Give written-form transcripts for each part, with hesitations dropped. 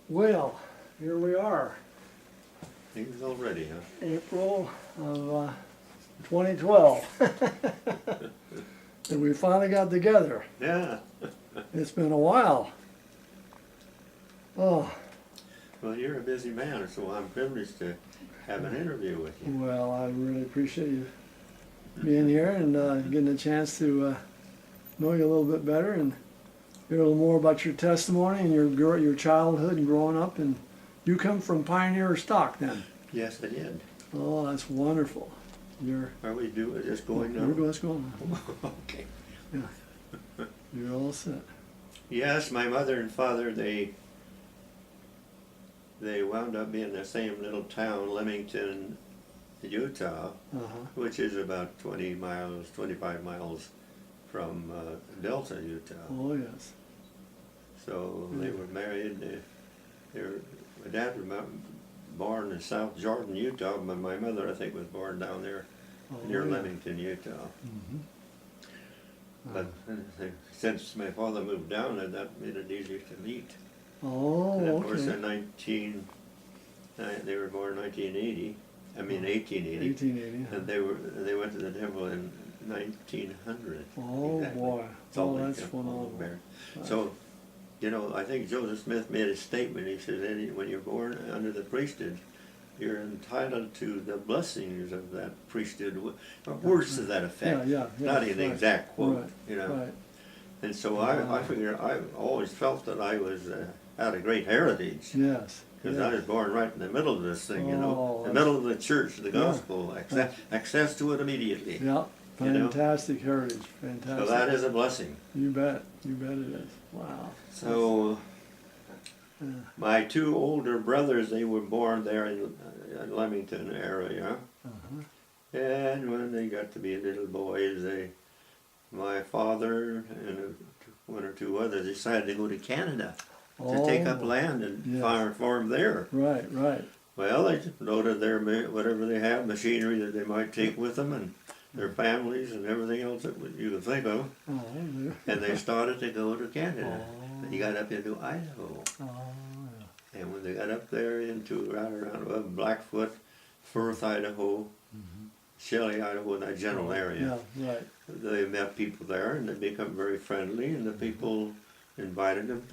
Well, here we are, Things already, huh? April of 2012. And we finally got together. Yeah. It's been a while. Oh, Well, you're a busy man, so I'm privileged to have an interview with you. well, I really appreciate you being here and getting a chance to know you a little bit better and hear a little more about your testimony and your childhood and growing up. And you come from pioneer stock then. Yes, I did. Oh, that's wonderful. Are we just going now? Let's go on. Okay. Yeah. You're all set. Yes, my mother and father, they wound up being the same little town, Leamington, Utah, which is about 25 miles from Delta, Utah. Oh, yes. So they were married. My dad was born in South Jordan, Utah, but my mother, I think, was born down there near Leamington, Utah. But since my father moved down there, that made it easier to meet. Oh, And of okay. course, they were born in 1880. I mean 1880. 1880. And they went to the temple in 1900. Oh, exactly. boy. Salt Lake That's Temple, phenomenal. Bear. So, you know, I think Joseph Smith made a statement. He said, when you're born under the priesthood, you're entitled to the blessings of that priesthood, or words to that effect. Yeah, Not in the exact quote, Right, you know. right. And so I figure I always felt that I was had a great heritage. Yes. Because yes. I was born right in the middle of this thing, you know, Oh, the middle of the church, the gospel, access to it immediately. Yeah, you know? fantastic heritage, fantastic. So that is a blessing. You bet it is. Wow. So my two older brothers, they were born there in Leamington area. And when they got to be little boys, my father and one or two others decided to go to Canada to take up land and farm there. Right, right. Well, they loaded their whatever they have, machinery that they might take with them, and their families and everything else that you could think of. Oh, And they started to go to Canada. They got up into Idaho. And when they got up there into right around Blackfoot, Firth, Idaho, Shelley, Idaho, in that general area, they met people there, and they become very friendly. And the people invited them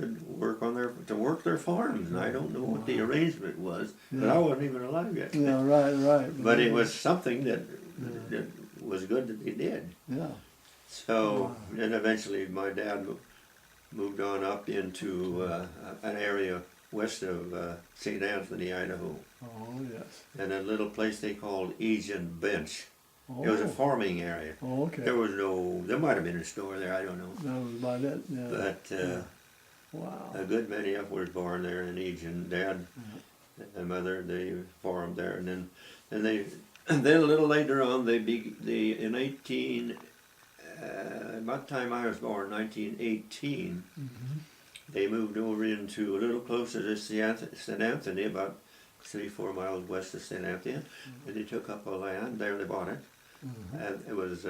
to work their farms. And I don't know what the arrangement was, but I wasn't even alive yet. Yeah, right. But it was something that was good that they did. Yeah. So, and eventually my dad moved on up into an area west of St. Anthony, Idaho. Oh, yes. And a little place they called Asian Bench. Oh. It was a farming area. Oh, okay. There might have been a store there, I don't know. That was about it. Yeah. But wow. a good many of them were born there in Asian. Dad and mother, they farmed there. And then a little later on, in 18, about the time I was born, 1918, they moved over into a little closer to St. Anthony, about 3-4 miles west of St. Anthony, and they took up a land there. They bought it, and it was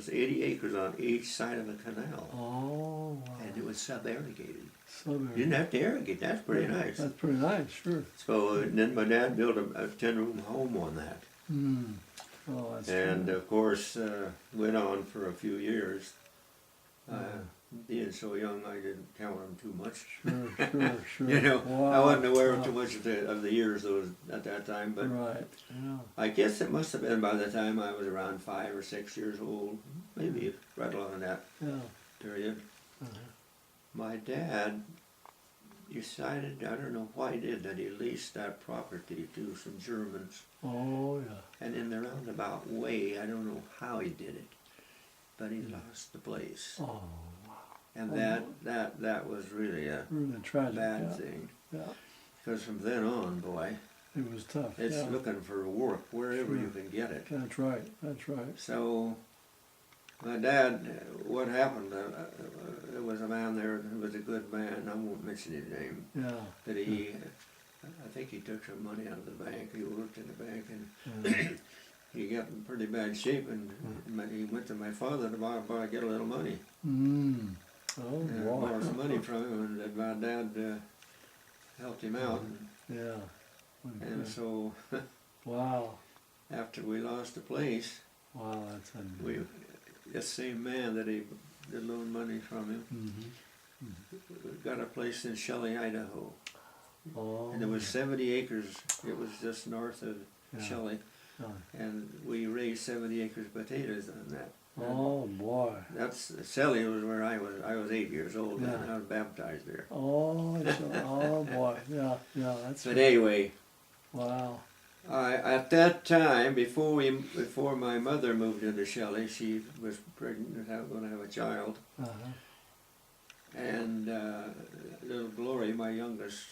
80 acres on each side of the canal. Oh, wow. And it was sub-irrigated. So You didn't have to irrigate. That's pretty nice. That's pretty nice, sure. So then my dad built a 10-room home on that, Oh, that's and of course went on for a few years. Being so young, I didn't count them too much. Sure. You know, Wow. I wasn't aware of too much of the years at that time, but Right. Yeah. I guess it must have been by the time I was around 5 or 6 years old, maybe right along that Yeah. period. My dad decided, I don't know why he did, that he leased that property to some Germans. Oh, yeah. And in the roundabout way, I don't know how he did it, but he lost the place. Oh, And that was really a really tragic. bad thing. Yeah. Because from then on, boy, It was tough. it's looking for work wherever you can get it. That's right. That's right. So, my dad, what happened, there was a man there who was a good man, I won't mention his name, Yeah. that I think he took some money out of the bank, he worked in the bank, and he got in pretty bad shape, and he went to my father to get a little money. Oh, Borrowed some money from him, and my dad helped him out. Yeah. And so Wow. after we lost the place, Wow, that's unbelievable. the same man that he did loan money from him got a place in Shelley, Idaho. Oh. And it was 70 acres. It was just north of Shelley. Oh. And we raised 70 acres of potatoes on that. Oh boy. That's Shelley was where I was. I was 8 years old and Yeah. I was baptized there. Oh, oh boy. Yeah, yeah, that's But anyway, wow. at that time, before my mother moved into Shelley, she was pregnant and going to have a child. Uh-huh. And little Glory, my youngest,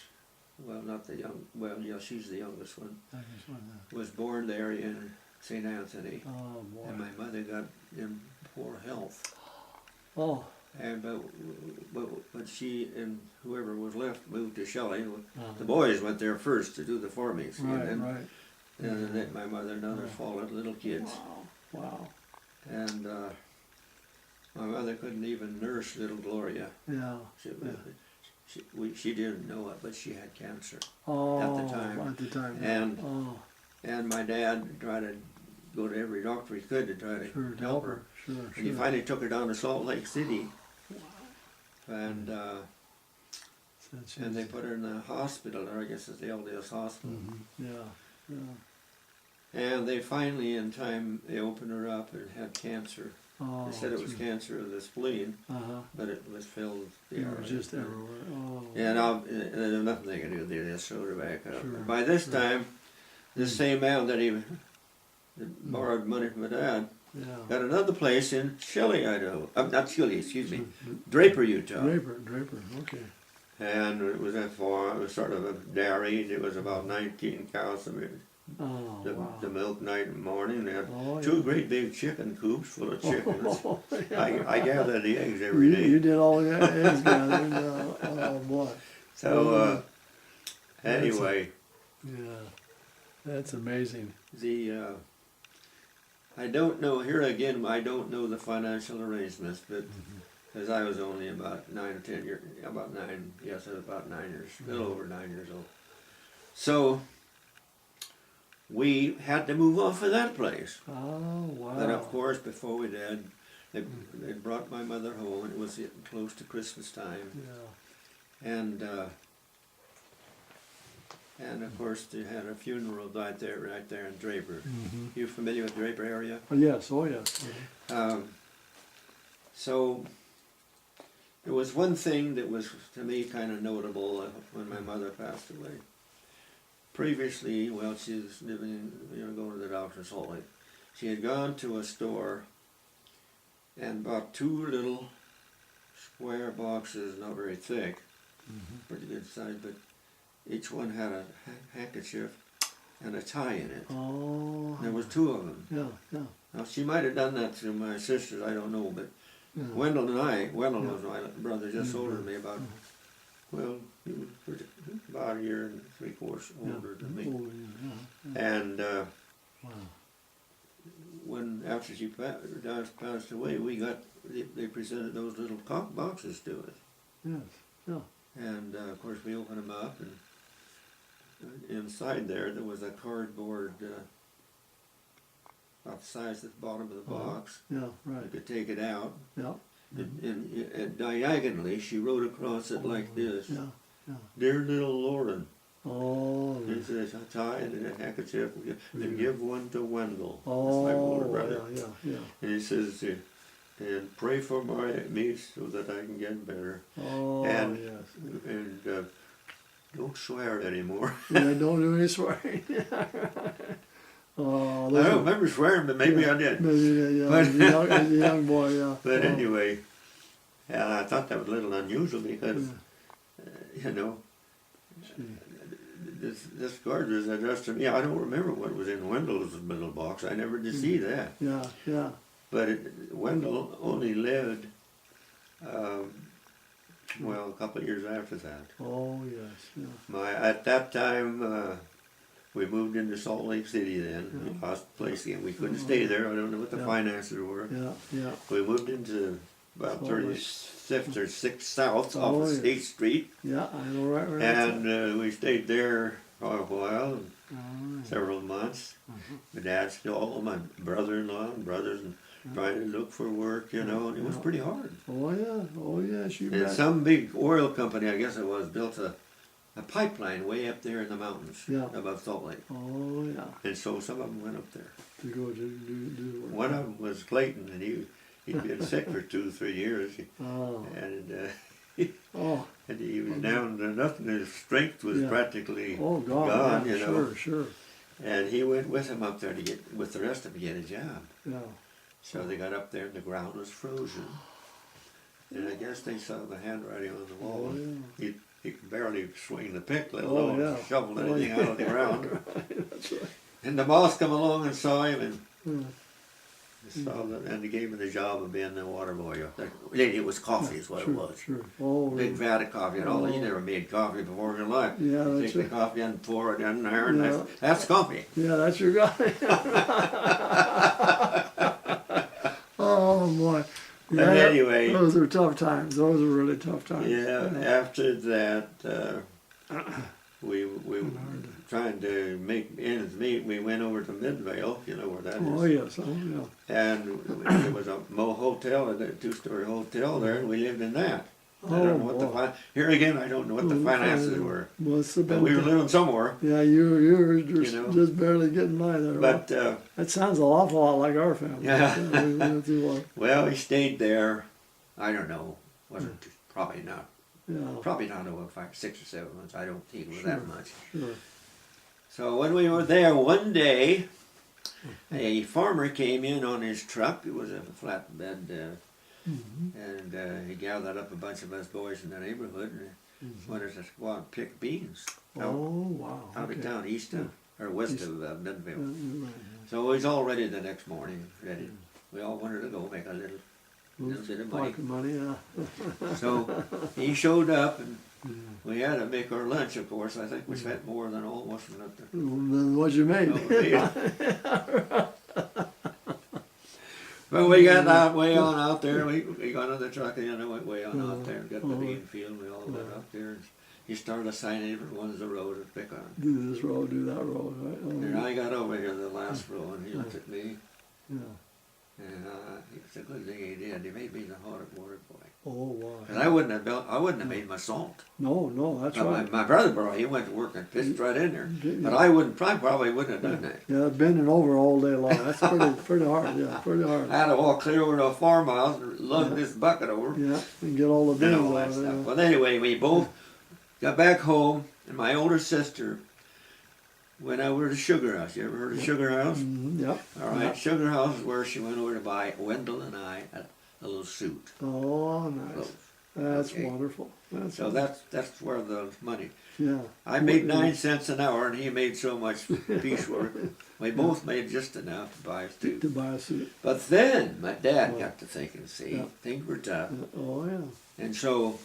well, not the yeah, she's the youngest one, I just want to. was born there in St. Anthony. Oh boy. And my mother got in poor health. Oh. And but she and whoever was left moved to Shelley. Uh-huh. The boys went there first to do the farming. Right, and right. then my mother and others followed, little kids. Wow. Wow. And my mother couldn't even nurse little Gloria. Yeah. She didn't know it, but she had cancer Oh. at the time. At the time. And oh. and my dad tried to go to every doctor he could to try to Sure, to help her. Sure. And he finally took her down to Salt Lake City. And and they put her in the hospital, or I guess it's the LDS hospital. Yeah. Yeah. And they finally, in time, they opened her up and had cancer. Oh. They said it was cancer of the spleen, Uh-huh. but it was filled. It was just everywhere. Oh. Yeah, and there's nothing they could do. They just showed her back up. Sure, By this time, the same man that that borrowed money from my dad Yeah. got another place in Shelley, Idaho. Not Shelley, excuse me, Draper, Utah. Draper. Okay. And it was a farm. It was sort of a dairy. And it was about 19 cows. Oh. Wow. The milk night and morning. They had Oh, two great big chicken coops full of chickens. Oh, yeah. I gathered the eggs every day. You did all the eggs gathering. Oh boy. So anyway, Yeah. That's amazing. I don't know, here again, I don't know the financial arrangements, but because I was only about 9 or 10 years, about 9, yes, I was about 9 years, a little over 9 years old. So we had to move off of that place. Oh wow. But of course, before we did, they brought my mother home, and it was getting close to Christmas time. Yeah. And of course, they had a funeral right there in Draper. You familiar with the Draper area? Oh yes. Oh yes. So there was one thing that was to me kind of notable when my mother passed away. Previously, while she was living, going to the doctor in Salt Lake, she had gone to a store and bought 2 little square boxes, not very thick, pretty good size, but each one had a handkerchief and a tie in it. Oh. There was 2 of them. Yeah. Now she might have done that to my sisters, I don't know, but Wendell was my brother, just older than me, about, well, he was about a year and 3/4 older than me. And Wow. when after she passed away, they presented those little boxes to us. Yes. Yeah. And of course we opened them up, and inside there was a cardboard about the size of the bottom of the box. Yeah. You Right. could take it out, Yeah. and diagonally she wrote across it like this: Yeah. "Dear little Loren, Oh. this is a tie and a handkerchief, and give one to Wendell." Oh. That's my older brother. Yeah. And he says, "And pray for me so that I can get better. Oh. And- Yes. And don't swear anymore." Yeah. Don't do any swearing. Oh. I don't remember swearing, but maybe I did. Maybe, yeah. But- As a young boy. Yeah. But Oh. anyway, I thought that was a little unusual because, this card was addressed to me. I don't remember what was in Wendell's middle box. I never did see that. Yeah. Yeah. But Wendell only lived, well, a couple of years after that. Oh yes. Yeah. At that time, we moved into Salt Lake City then. We lost the place again. We couldn't stay there. I don't know what the finances were. Yeah. Yeah. We moved into about Salt Lake. 35th or 6th South off Oh, of yes. State Street. Yeah, I know right where that's at. And we stayed there for a while, Oh, several months. My dad still, all my brother-in-law and brothers, and trying to look for work, you know, and it was pretty hard. oh yes, you And bet. some big oil company, I guess it was, built a pipeline way up there in the mountains Yeah. above Salt Lake. Oh yeah, And so some of them went up there. to go do work. One of them was Clayton, and he'd been sick for 2-3 years, Oh, and oh, and he was down to nothing. His strength was Yeah. practically oh God, gone, yeah, you know. sure, And he went with him up there to get with the rest of them to get a job. yeah. So they got up there, and the ground was frozen. And I guess they saw the handwriting on the wall. Oh, yeah. He could barely swing the pick, let Oh, alone yeah. shovel Oh, anything yeah. out of the ground. That's right. And the boss come along and saw him and Yeah. saw that, and he gave him the job of being the water boy up there. It was coffee, is what Sure, it was. sure. Oh, Big vat of coffee and all. You Oh. never made coffee before in your life. Yeah, You that's take right. the coffee and pour it in there, and Yeah. that's coffee. yeah, that's your guy. Oh boy. But anyway, those are tough times. Those are really tough times. yeah. After that, we trying to make ends meet. We went over to Midvale, you know where that is. Oh yes. Oh yeah. And there was a hotel, a 2-story hotel there, and we lived in that. I don't know what the boy. here again. I don't know what the Oh, finances fine. were, Must have but been. we were living somewhere. Yeah, you were just, You know. just barely getting by there. But That sounds an awful lot like our family. Yeah. We went through our- well, we stayed there. I don't know. Wasn't probably not yeah, over 6 or 7 months. I don't think it was Sure. that much. sure. So when we were there one day, a farmer came in on his truck. It was a flatbed. And he gathered up a bunch of us boys in the neighborhood and wanted us to go out and pick beans out, Oh wow. out Okay. of town, east of, or west East. of Midvale. Right. So we was all ready the next morning, ready. We all wanted to go make a little bit of money. Pocket money, yeah. So he showed up and we had to make our lunch, of course. I think we spent more than almost enough to Then what you made? But we got that way on out there. We got on the truck and then went way on out there and got the bean field. We all went up there and he started assigning everyone's a row to pick on. Do this road, do that road, right? Oh, And I got over here the last row and he looked at me yeah. and it's a good thing he did. He made me the hot water boy. Oh wow. Cause I wouldn't have made my salt. No, that's But right. my brother, he went to work and pitched right in there. Didn't But you? I probably wouldn't have done that. Yeah, bending over all day long. That's pretty hard. Yeah, pretty hard. I had to walk clear over to a farmhouse and lug this bucket over. Yeah, and get all the And bends all that out. stuff. Yeah. Well, anyway, we both got back home, and my older sister went over to Sugar House. You ever heard of Sugar House? Yep. All right, Yep. Sugar House is where she went over to buy Wendell and I a little suit. Oh, nice. Clothes. That's Okay. wonderful. That's So that's where the money. yeah. I made 9 cents an hour, and he made so much piecework. We both made just enough to buy a suit. To buy a suit. But then my dad got to thinking, see, Yeah. things were tough. Oh yeah. And so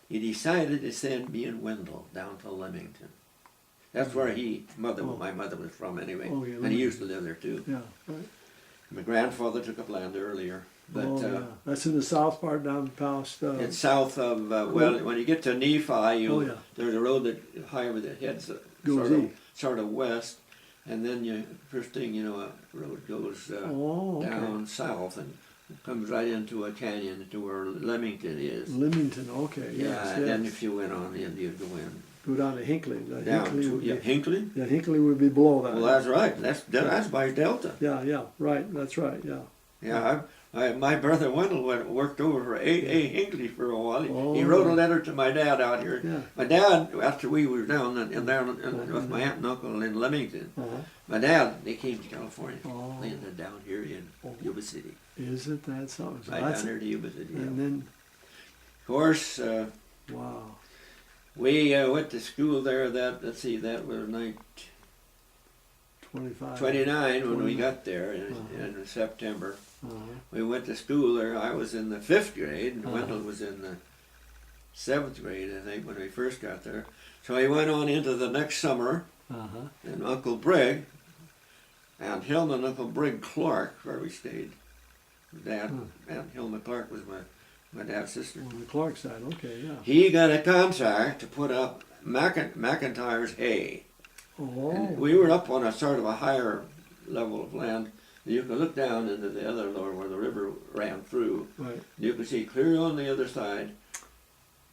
he decided to send me and Wendell down to Leamington. That's where my mother was from anyway. Oh, yeah, And he used to live there too. Yeah. Right. My grandfather took up land earlier. But Oh yeah. That's in the south part down past. it's south of, when you get to Nephi, Oh, yeah. there's a road that highway that heads Goes sort of west. And then first thing you know, a road goes Oh, okay. down south and comes right into a canyon to where Leamington is. Leamington. Okay. Yeah, Yes. and then Yes. if you went on in, you'd go in. Go down to Hinckley. Down Hinckley to would be, Hinckley? yeah, Hinckley would be below that. Well, that's right. That's by Delta. Yeah. Right. That's right. Yeah. Yeah, my brother Wendell worked over for A. Hinckley for a while. Oh. He wrote a letter to my dad out here. Yeah. My dad, after we were down with my aunt and uncle in Leamington, Uh-huh. my dad, they came to California. Oh. Landed down here in Yuba City. Isn't that something? So Right that's down there to Yuba City. and then Of course, wow. we went to school there. That was 25. 29 when we 29. got there Uh-huh. in September. Uh-huh. We went to school there. I was in the 5th grade, and Uh-huh. Wendell was in the 7th grade, I think, when we first got there. So he went on into the next summer, Uh-huh. and Uncle Brig, and Hilma and Uncle Brig Clark, where we stayed, Dad, Aunt Hilma Clark was my dad's sister. On the Clark side, okay, yeah. He got a contract to put up McIntyre's hay. Oh, And we were up on a sort of a higher level of land. You could look down into the other lower where the river ran through. right. You could see clear on the other side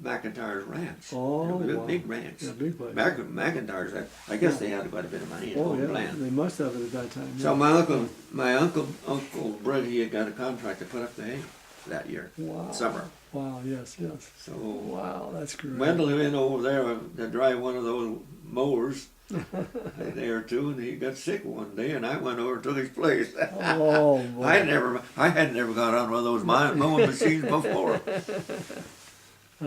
McIntyre's ranch. Oh, It was a wow. big ranch. Yeah, big place. McIntyre's, I guess they had quite a bit of money and Oh, owned yeah, land. they must have it at that time. So yeah. my uncle Brett, he had got a contract to put up the hay that year, Wow. summer. Wow, yes, yes. So Wow, that's great. Wendell went over there to drive one of those mowers a day or two, and he got sick one day, and I went over and took his place. Oh, boy. I had never got on one of those mowing machines before.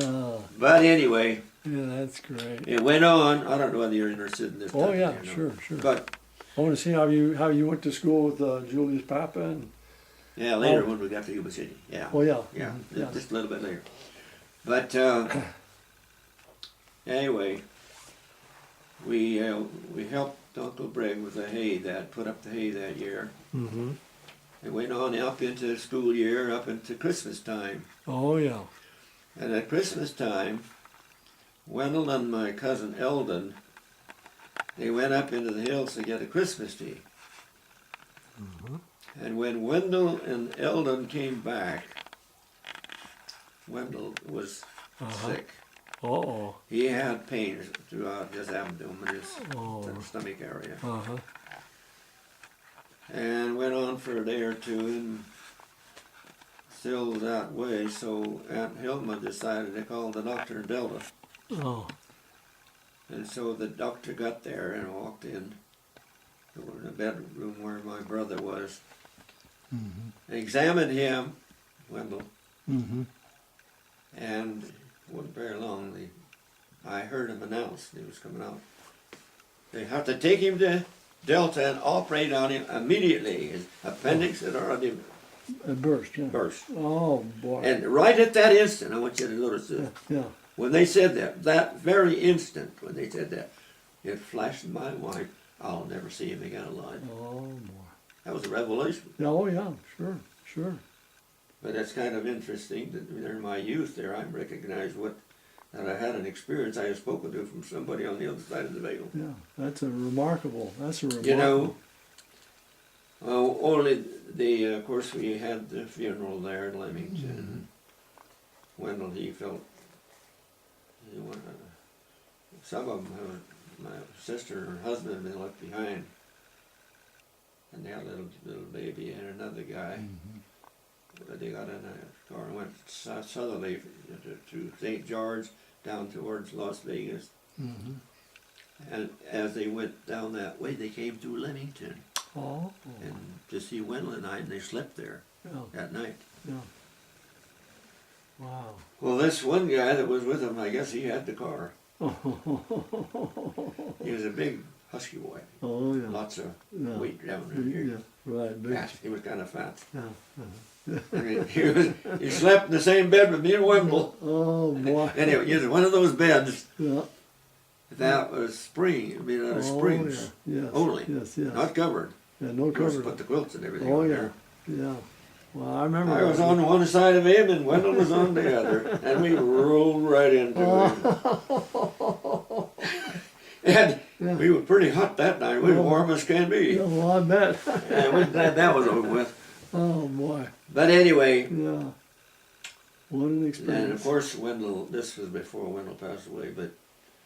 Oh, But anyway, yeah, that's great. it went on. I don't know whether you're interested in this. Oh, topic, yeah, you know. sure, sure. But I want to see how you went to school with Julie's papa. And, yeah, later when we got to Yuba City, yeah, oh, yeah. yeah, Mhm, yeah. just a little bit later. But anyway, we helped Uncle Breg with the hay put up the hay that year. Mm-hmm. It went on up into the school year, up into Christmas time. Oh, yeah. And at Christmas time, Wendell and my cousin Eldon, they went up into the hills to get a Christmas tree. Mm-hmm. And when Wendell and Eldon came back, Wendell was sick. Uh-oh. He had pains throughout his abdomen, his Oh. stomach area. Uh-huh. And went on for a day or two and still that way, so Aunt Hilma decided to call the doctor in Delta. Oh. And so the doctor got there and walked in the bedroom where my brother was, Mm-hmm. examined him, Wendell, Mm-hmm. and it wasn't very long. I heard him announce he was coming out. They have to take him to Delta and operate on him immediately. His appendix had already It burst, yeah. burst. Oh, boy. And right at that instant, I want you to notice this. Yeah. When they said that very instant, when they said that, it flashed in my mind, I'll never see him again alive. Oh, boy. That was a revelation. Yeah, oh, yeah, sure, sure. But it's kind of interesting that in my youth there, I recognized that I had an experience I had spoken to from somebody on the other side of the veil. Yeah, that's a remarkable. You know, only of course we had the funeral there in Leamington. Mm-hmm. Wendell, he felt, some of them, my sister and her husband had been left behind. And they had a little baby and another guy. Mm-hmm. They got in a car and went southerly to St. George, down towards Las Vegas. Mm-hmm. And as they went down that way, they came through Leamington. Oh. And to see Wendell and I, and they slept there Yeah. at night. Yeah. Wow. Well, this one guy that was with him, I guess he had the car. He was a big husky boy. Oh, yeah. Lots of Yeah. weight down in here. Yeah, right. Big. Fat. He was kind of fat. Yeah. I mean, he slept in the same bed with me and Wendell. Oh, boy. Anyway, it was one of those beds Yeah. that was spring. I mean, out of springs Yeah. Yes. only, Yes, yes. not covered. Yeah, no Of course, cover. put the quilts and everything Oh, on yeah. there. Yeah. Well, I remember. I was on one side of him and Wendell was on the other, and we rolled right into him. And Yeah. we were pretty hot that night. We were warm as can be. Yeah, well, I bet. And we're glad that was over with. Oh, boy. But anyway, Yeah. What an and experience. of course Wendell, this was before Wendell passed away, but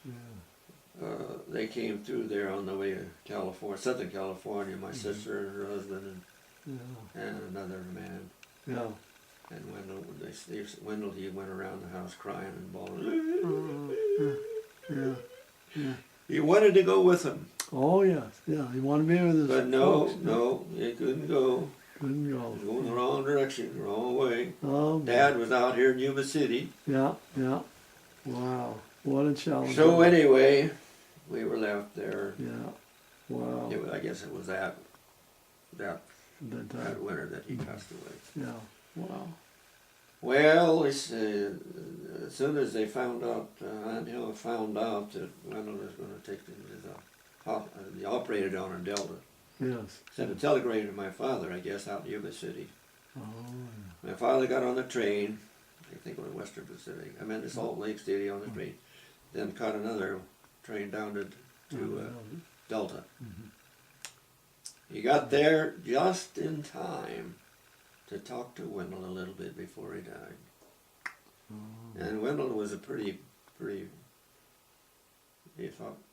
Yeah. they came through there on the way to California, Southern California, my sister and her husband Yeah. and another man. Yeah. And Wendell, he went around the house crying and bawling. Yeah. Yeah. He wanted to go with him, Oh, yes. Yeah. He wanted to be with his but no, folks. no, he couldn't go. Couldn't He go. was going the wrong direction, the wrong way. Oh, Dad was out here in Yuba City. Yeah. Yeah. Wow. What a challenge. So anyway, we were left there. Yeah. Wow. I guess it was that That time. winter that he passed away. Yeah. Wow. Well, as soon as they found out, Aunt Hill found out that Wendell was going to take him to the operated on in Delta, Yes. sent a telegram to my father, I guess, out in Yuba City. Oh, I finally got on the train, I think it was Western Pacific. I meant to Salt Lake City on the train. Then caught another train down to Delta. He got there just in time to talk to Wendell a little bit before he died. And Wendell was a pretty,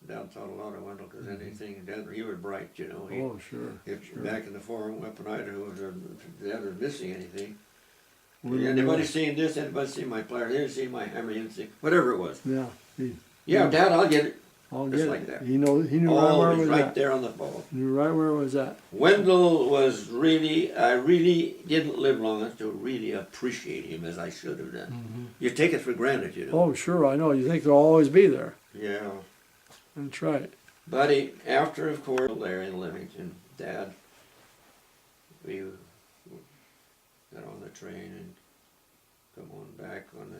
Dad thought a lot of Wendell, because anything, Dad, he was bright, you know. oh, sure. If back in the forum, up in Idaho, if Dad was missing anything, Wouldn't anybody know. seen this, anybody seen my player, anybody seen my hammer, whatever it was. Yeah, Yeah, Dad, I'll get it. I'll Just get like it. that. He knew right where it Always was right at. there on the ball. Knew right where it was at. Wendell was really, I really didn't live long enough to really appreciate him as I should have done. You take it for granted, you know. Oh, sure, I know. You think they'll always be there. Yeah. That's right. But after, of course, Larry and Livington, Dad, we got on the train and come on back on the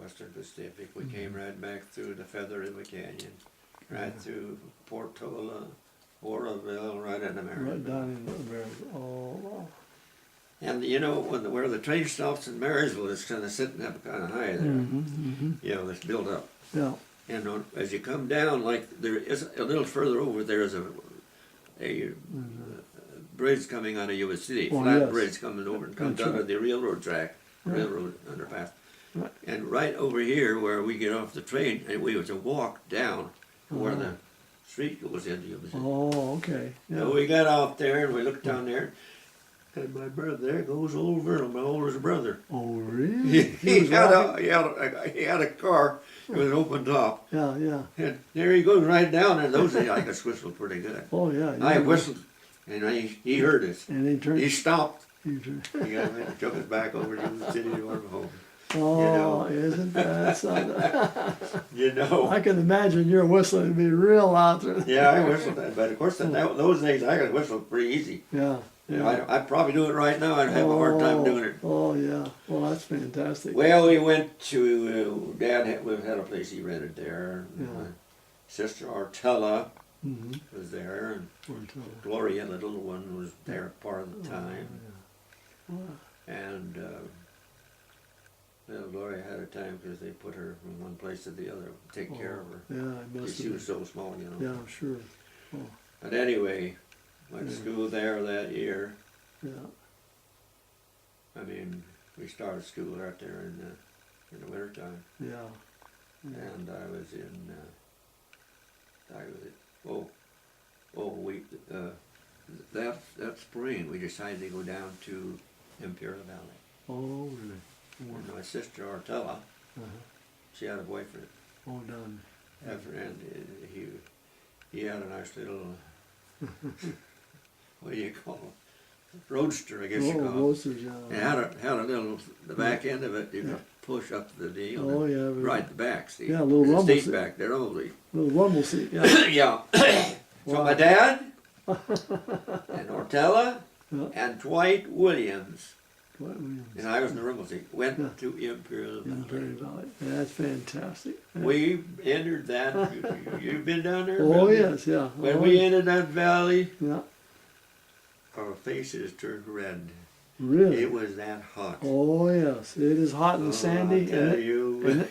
Western Pacific. We came right back through the Feather River Canyon, right through Portola, Oroville, right into Right Marysville. down in America. Oh, wow. And you know, where the train stops in Marysville, it's kind of sitting up kind of high there. You know, it's built up. Yeah. And as you come down, like there is a little further over, there is a bridge coming out of Yuba City, Oh, flat yes. bridge coming over and comes That's out right. of the railroad track, Right. railroad underpass. Right. And right over here where we get off the train, and we was to walk down to where the street goes into Yuba City. Oh, okay. Yeah. So we got out there and we looked down there, and my brother, there goes old Vernal, my oldest brother. Oh, really? He was had walking? he had a car with an open top. Yeah, yeah. And there he goes right down, and those days I could whistle pretty good. Oh, yeah. I yeah. whistled, and he heard us. And he turned. He stopped. He turned. He got took us back over to the city to our home. Oh, know. isn't that something? You know. I can imagine your whistling to be real loud there. Yeah, I whistled that, but of course those days I could whistle pretty easy. Yeah. You know, I'd probably do it right now. I'd have a hard time doing it. Oh, yeah. Well, that's fantastic. Well, we went to Dad had a place he rented there. And Yeah. my sister Artella Mm-hmm. was there, and Gloria, the little one, was there part of the time. Wow. And well, Gloria had a time because they put her from one place to the other, take care of her. Yeah, it must She have was been. so small, you know. Yeah, I'm sure. But anyway, went to Yeah. school there that year. Yeah. I mean, we started school right there in the wintertime. Yeah. Yeah. And I was that spring we decided to go down to Imperial Valley. Oh, really? And my sister Artella, she had a boyfriend. Oh, done. And he had a nice little, what do you call it? Roadster, I guess you Oh, call it. roasters, yeah. It had a little, the back end of it, you could push up the deal. Oh, and yeah. but- Right, the back, see. Yeah, a little There's rumble state seat. back there only. Little rumble seat, yeah. Yeah. So Wow. my dad, and Ortella, Yeah. and Dwight Williams, Dwight Williams. and I was in the rumble seat, went Yeah. to Imperial Valley. Imperial Valley. That's fantastic. Yeah. We entered that, you've been down there? Oh, Randy? yes, yeah. When Oh, we yeah. entered that valley, Yeah. our faces turned red. Really? It was that hot. Oh, yes. It is hot and sandy. I'll And tell it- you. and it-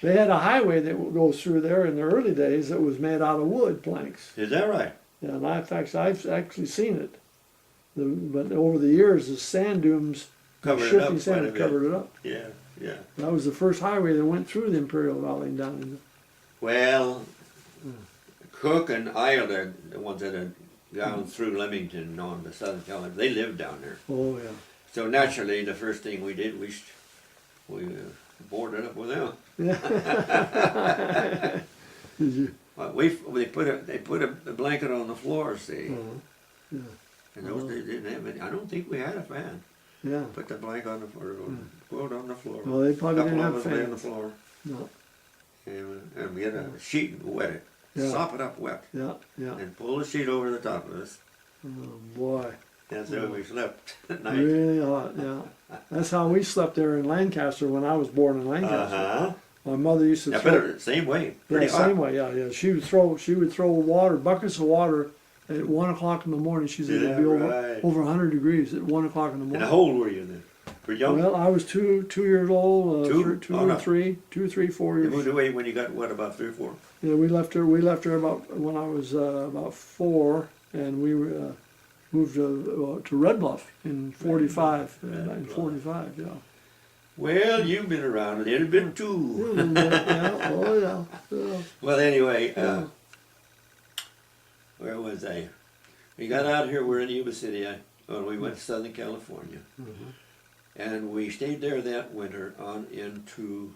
they had a highway that goes through there in the early days that was made out of wood planks. Is that right? Yeah, and in fact, I've actually seen it. But over the years, the sand dunes, Covered it shifting up quite sand a had bit. covered it up. Yeah, yeah. That was the first highway that went through the Imperial Valley and down in Well, Cook and Iowa, the ones that had gone through Leamington on the Southern California, they lived down there. Oh, yeah. So naturally, the first thing we did, we boarded up with them. Did you? But they put a blanket on the floor, see. Yeah. And those days didn't have any. I don't think we had a fan. Yeah. Put the blanket on the floor, quote on the floor. Well, they probably Couple didn't of have us lay on the fans. floor, No. and we had a sheet and wet it, Yeah. sop it up wet, Yeah. Yeah. and pull the sheet over the top of us. Oh, boy. That's how we slept at night. Really hot, yeah. That's how we slept there in Lancaster when I was born in Lancaster. Uh-huh. My mother used to Yeah, throw. but same way, pretty Yeah, hot. same way, yeah, yeah. She would throw water, buckets of water at 1 o'clock in the morning. She said Is it'd be that over right? over 100 degrees at 1 o'clock in the And morning. how old were you then? Were you young? Well, I was two years old, Two? two Oh, or no. three, 4 You years. moved away when you got, what, about 3 or 4? Yeah, we left her about when I was about 4, and we moved to Red Bluff in 45. Red In Bluff. 45, yeah. Well, you've been around a little bit Yeah, a too. little bit, yeah. Oh yeah. Yeah. Well, anyway, Yeah. where was I? We got out here, we're in Yuba City. We went to Southern California. Mhm. And we stayed there that winter on into,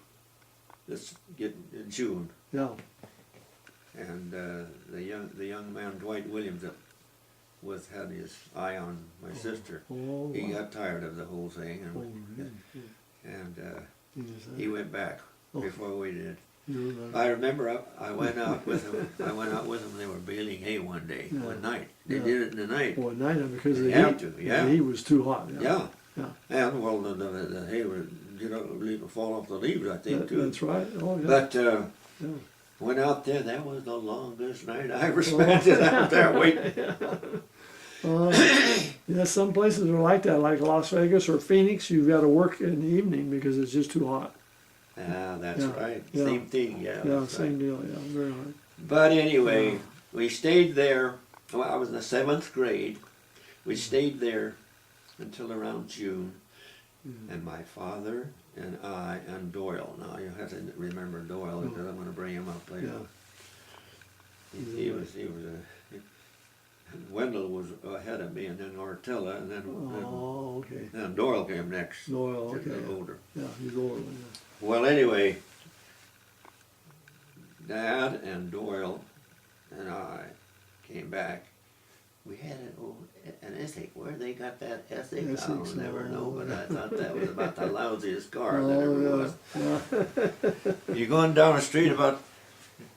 in June. Yeah. And the young man, Dwight Williams, that had his eye on my sister. Oh, He wow. got tired of the whole thing, Oh, and, really? Yeah. he went back Oh. before we did. You remember? I remember I went out with him. They were baling hay one day, Yeah. one night. They Yeah. did it in the night. Boy, at night because They the had heat, to, the yeah. heat was too hot. Yeah. Yeah. And well, the hay would fall off the leaves, I think, too. That's right. Oh yeah. But Yeah. went out there. That was the longest night I ever spent it out there waiting. Yeah, some places are like that, like Las Vegas or Phoenix. You've got to work in the evening because it's just too hot. Ah, that's Yeah. right. Yeah. Same thing. Yeah. Yeah, that's same right. deal. Yeah, very hard. But anyway, Yeah. we stayed there. Well, I was in the 7th grade. We stayed there until around June. And my father and I and Doyle. Now you have to remember Doyle because I'm going to bring him up later. Yeah. He was Wendell was ahead of me, and then Ortella, and then Oh, okay. then Doyle came next. Doyle, just a okay. little older. Yeah, he's older. Yeah. Well, anyway, Dad and Doyle and I came back. We had an Essex. Where they got that Essex, I'll Essex, never know, oh. but I thought that was about the lousiest car that ever Oh, was. yeah. Yeah. You're going down the street about,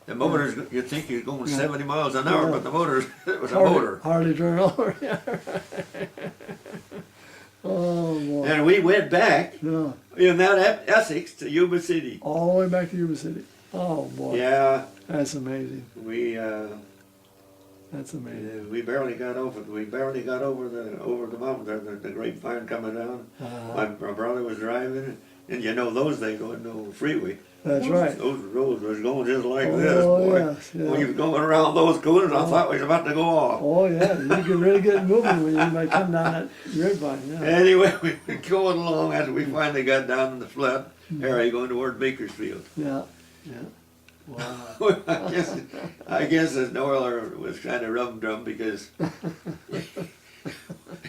the motor's, you think you're going 70 miles an hour, Yeah. but the motor, it was a motor. Hardly turn over. Yeah. Oh boy. And we went back Yeah. in that Essex to Yuba City. All the way back to Yuba City. Oh boy. Yeah, That's amazing. That's amazing. we barely got over. We barely got over the mountain. The grapevine coming down. My brother was driving, and you know those days going no freeway. That's right. Those roads was going just like this, Oh boy. yes. Yeah. When you was going around those corners, I thought we was about to go off. Oh yeah. You can really get moving when you might come down that grapevine. Yeah. Anyway, we were going along as we finally got down in the flat area going toward Bakersfield. Yeah. Yeah. Wow. I guess this Doyle was kind of rum-drum because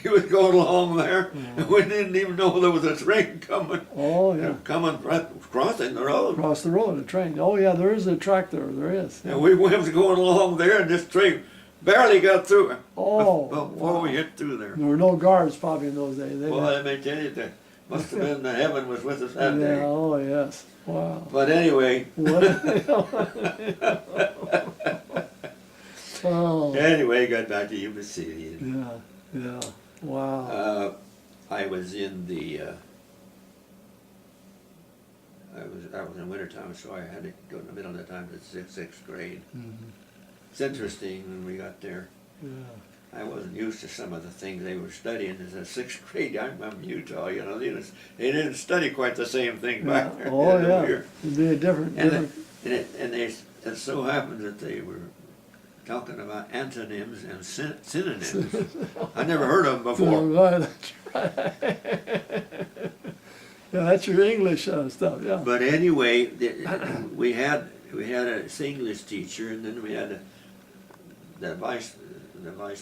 he was going along there and we didn't even know there was a train coming. Oh yeah. Coming crossing the road. Across the road, a train. Oh yeah, there is a track there. There is. And we went going along there and this train barely got through it Oh. before we hit through there. There were no guards probably in those days. They Well, let me tell you, that must have been the heaven was with us that yeah. day. Oh yes. Wow. But anyway, What? Oh. anyway, got back to Yuba City. And, Yeah. Yeah. Wow. I was in the I was in wintertime, so I had to go in the middle of the time to sixth grade. Mhm. It's interesting when we got there. Yeah. I wasn't used to some of the things they were studying as a 6th grade. I'm from Utah, you know. They didn't study quite the same thing back Yeah. there. Oh you know, yeah. here. It'd be a different. different. It so happened that they were talking about antonyms and synonyms. I never heard of them Oh, before. right, that's right. Yeah, that's your English stuff. Yeah. But anyway, we had a English teacher, and then we had the vice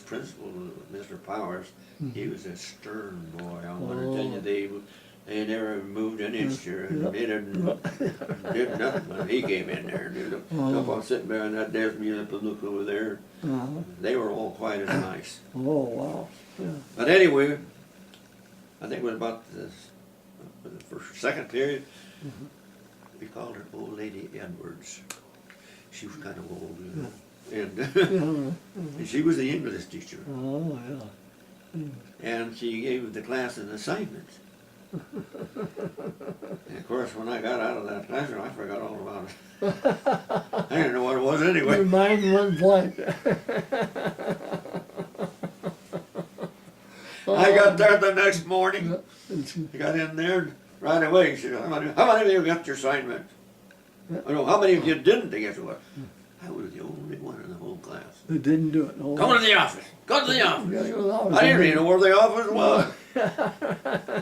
principal, Mr. Powers. He was a stern boy. I'm going to tell you, they never moved an inch here. They did nothing when he came in there. Kept on sitting behind that desk, me up and look over there. Uh-huh. They were all quite as nice. Oh wow. Yeah. But anyway, I think it was about the second period. We called her Old Lady Edwards. She was kind of old, you know. And, and she was the English teacher. Oh yeah. And she gave the class an assignment. And of course, when I got out of that classroom, I forgot all about it. I didn't know what it was Your anyway. mind went blank. I got there the next morning. It's- I got in there right away. She said, how many of you got your assignment? I know, how many of you didn't get to it? I was the only one in the whole class. They didn't do it. Oh, Go to the office. Go to the you office. gotta go to the office. I didn't even know where the office was.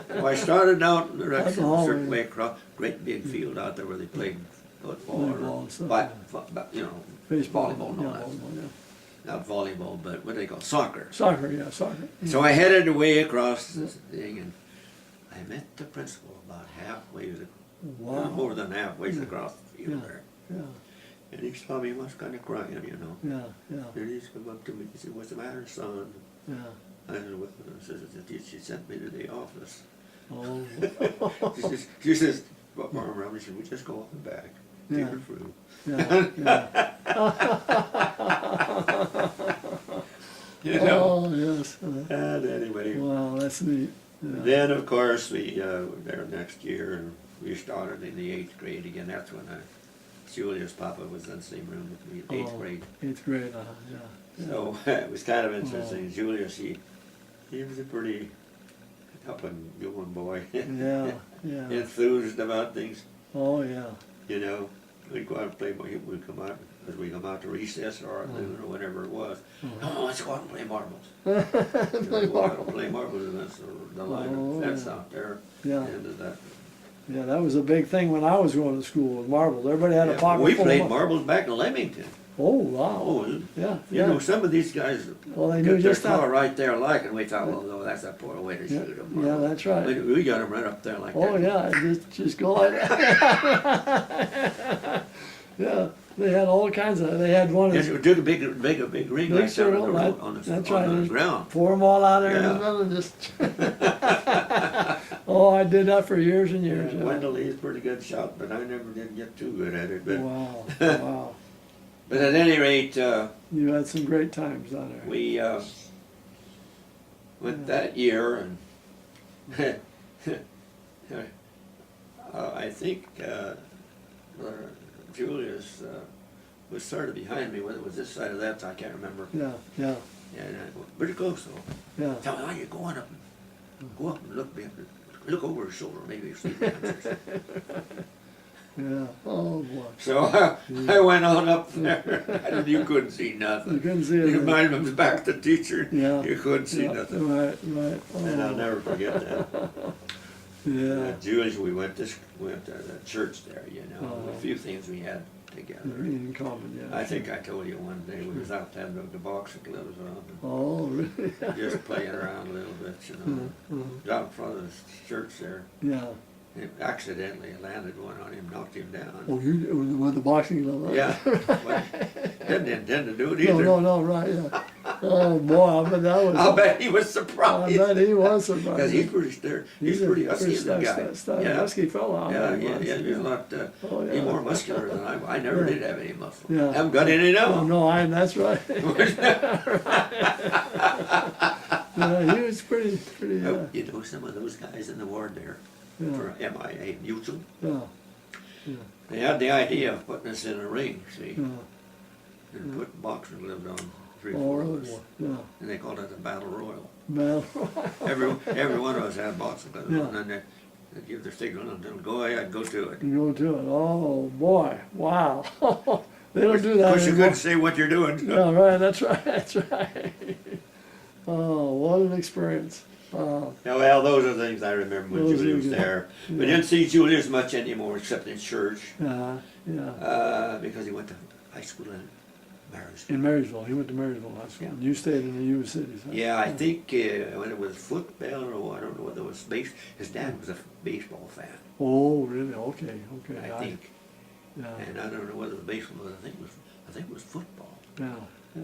So I started out in the direction, That's a all certain right. way across, great big field out there where they played football Volleyball or, and stuff, you know, Baseball. volleyball, Yeah, no, that's volleyball, yeah. not volleyball, but what do they call soccer. Soccer, yeah, soccer. So I headed away across this thing, and I met the principal about halfway, Wow. more than halfway across the field Yeah. there. Yeah, And he saw me, I was kind of crying, you know. yeah, yeah, And he's come up to me, he said, what's the matter, son? yeah. I said, well, she sent me to the office. Oh, She says, Mom, Robert, should we just go up and back? Take Yeah. her through. yeah, yeah. You know? Oh, yes. And anyway, Wow, that's neat. Yeah. then of course we were there next year, and we started in the 8th grade again. That's when Julia's papa was in the same room with me, 8th Oh, grade. 8th grade, yeah. Yeah. So it was kind of interesting. Julia, he was a pretty up and going boy. Yeah, yeah. Enthused about things, Oh, yeah. you know. We'd go out and play, we'd come out, as we come out to recess or at noon or whatever it was. Oh, let's go out and play marbles. Play Go out and marbles. play marbles, and that's the line Oh, of fence yeah. out there. Yeah. End of that. Yeah, that was a big thing when I was going to school with marbles. Everybody had a Yeah, pocket we full played of marbles back in Leamington. Oh, wow. Oh, Yeah, you yeah. know, some of these guys Well, they got knew their just car that. right there like, and we thought, well, no, that's a poor way to Yeah, shoot them. yeah, that's right. We got them right up there like Oh, that. yeah, just go like that. Yeah, they had all kinds of, they had one Yes, of we took a big ring Big like that circle, on the, that- road, on the, that's on right, the there's- ground. pour them all out there in Yeah. the middle and just. Oh, I did that for years and years. Yeah, Yeah. Wendell, he's a pretty good shot, but I never did get too good at it. But, Wow, wow. but at any rate, You had some great times down there. we went that year, and I think Julius was sort of behind me, whether it was this side or that, I can't remember. Yeah, yeah, And pretty close though. yeah. Tell me, how you go on up and look over his shoulder, maybe you see the answers. Yeah. Oh, boy. So I went on up there, and you couldn't see You nothing. couldn't see You it. mind him was back to the teacher, Yeah. you couldn't see Yeah, nothing. right, right. And I'll Oh, never forget that. yeah. Jewish, we went to the church there, you know, Oh. a few things we had together. In common, yeah. I think I told you one day we was out having the boxing gloves on, Oh, really? and just playing around a little bit, you know. Out in front of the church there. Yeah. And accidentally landed one on him, knocked him down. Oh, you with the boxing glove? Right? Yeah, well, didn't intend to do it No, either. no, right, yeah. Oh, boy, I bet that was. I'll bet he was I surprised. bet he was surprised. Because he's pretty scared. He's pretty husky as a guy. Yeah, husky fella. I yeah, bet he yeah, was. yeah. He's a lot, Oh, yeah. he's more muscular than I never Yeah. did have any muscle. Yeah. Haven't got any Oh, now. no, that's right. Yeah, he was pretty, Oh, you know, some of those guys in the ward there yeah, for MIA Mutual, yeah, they had the idea of putting us in a ring, see, yeah. and put boxing gloves on three, Oh, four of really? us, Yeah. and they called it a battle royal. Man, Every one of us had boxing gloves Yeah. on, and they'd give their signal and they'd go ahead, go to it. you go to it. Oh, boy, wow. They don't do Of that course, you anymore. couldn't say what you're doing. Yeah, right, that's right, that's right. Oh, what an experience. Wow. Yeah, well, those are things I remember when Those Julia are was good. there. We Yeah. didn't see Julius much anymore except in church, Yeah, yeah. because he went to high school in Marysville. In Marysville, he went to Marysville High School. Yeah. You stayed in the U cities. Huh? Yeah, I think when it was football or I don't know whether it was base. His dad was a baseball fan, Oh, really? Okay, okay. I think, Yeah, and I don't know whether it was baseball, but I think it was football. yeah, yeah.